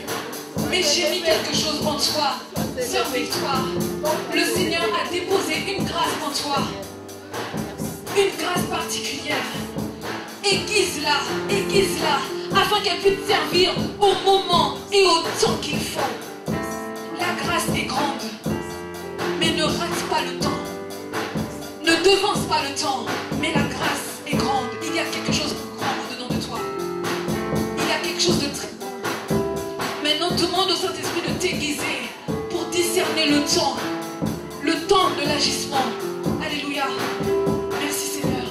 mais j'ai mis quelque chose en toi. Sœur Victoire, le Seigneur a déposé une grâce en toi. Une grâce particulière. Aiguise-la, afin qu'elle puisse servir au moment et au temps qu'il faut. La grâce est grande, mais ne rate pas le temps. Ne devance pas le temps, mais la grâce est grande. Il y a quelque chose de grand au-dedans de toi. Il y a quelque chose de très grand. Maintenant, demande au Saint-Esprit de t'aiguiser pour discerner le temps de l'agissement. Alléluia. Merci Seigneur.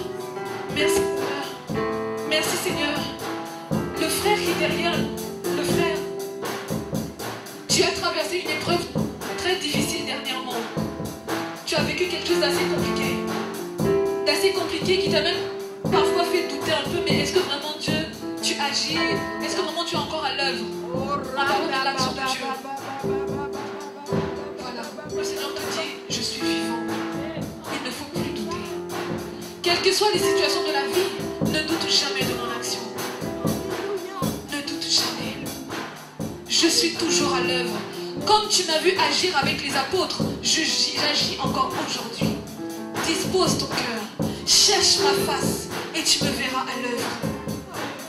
Merci Seigneur. Merci Seigneur. Le frère qui est derrière, le frère, tu as traversé une épreuve très difficile dernièrement. Tu as vécu quelque chose d'assez compliqué qui t'a même parfois fait douter un peu, mais est-ce que vraiment Dieu, tu agis? Est-ce que vraiment tu es encore à l'œuvre? Encore dans l'action de Dieu. Voilà, le Seigneur te dit, je suis vivant. Il ne faut plus douter. Quelles que soient les situations de la vie, ne doute jamais de mon action. Ne doute jamais. Je suis toujours à l'œuvre. Comme tu m'as vu agir avec les apôtres, j'agis encore aujourd'hui. Dispose ton cœur, cherche ma face et tu me verras à l'œuvre.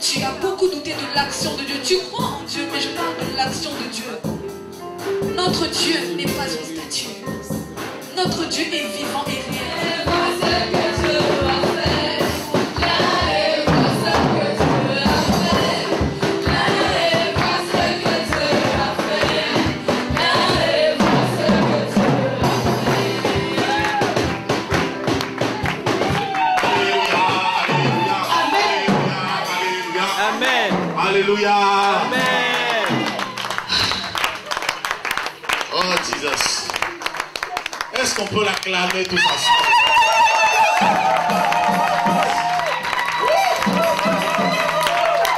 Tu as beaucoup douté de l'action de Dieu. Tu crois en Dieu, mais je parle de l'action de Dieu. Notre Dieu n'est pas une statue. Notre Dieu est vivant et réel. Alléluia. Amen. Oh Jesus. Est-ce qu'on peut l'acclamer tous ensemble?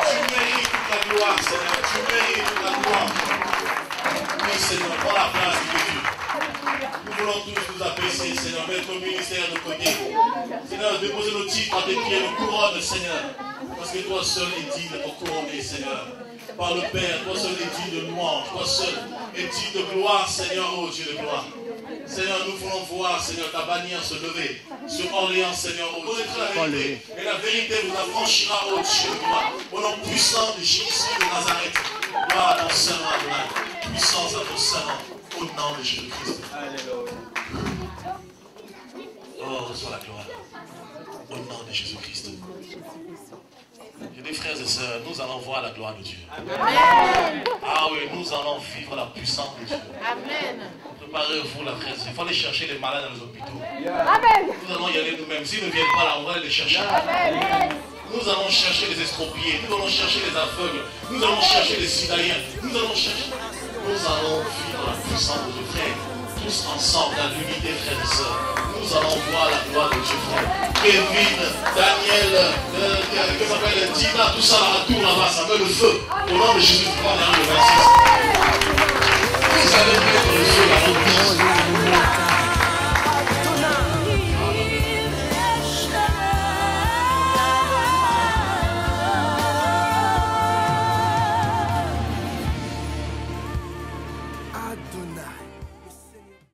Tu mérites toute la gloire, Seigneur. Tu mérites toute la gloire. Oui, Seigneur, prends la place de Dieu. Nous voulons tous nous apaiser, Seigneur. Mettre nos ministères de côté. Seigneur, déposer nos titres à tes pieds, nos couronnes, Seigneur. Parce que toi seul est digne d'être couronné, Seigneur. Par le Père, toi seul est digne de louange. Toi seul est digne de gloire, Seigneur, oh Dieu de gloire. Seigneur, nous voulons voir, Seigneur, ta bannière se lever sur Orléans, Seigneur, oh Dieu. La vérité. Et la vérité vous affranchira, oh Dieu de gloire. Au nom puissant de Jésus de Nazareth. Gloire à ton Saint-Nom, Adonai. Puissance à ton Saint-Nom. Au nom de Jésus-Christ. Alléluia. Oh, reçois la gloire. Au nom de Jésus-Christ. Je dis frères et sœurs, nous allons voir la gloire de Dieu. Amen. Ah oui, nous allons vivre la puissance de Dieu. Amen. Préparez-vous la frère. Il faut aller chercher les malades dans les hôpitaux. Amen. Nous allons y aller nous-mêmes. S'ils ne viennent pas là, on va aller les chercher. Amen. Nous allons chercher les estropiés. Nous allons chercher les aveugles. Nous allons chercher les citoyens. Nous allons chercher. Nous allons vivre la puissance de Dieu, frère. Tous ensemble, dans l'unité, frères et sœurs. Nous allons voir la gloire de Dieu, frère. Kevin, Daniel, que s'appelle Dina, tout ça là, tout là-bas, ça met le feu. Au nom de Jésus, crois dans le 26. Vous allez mettre le feu dans notre vie.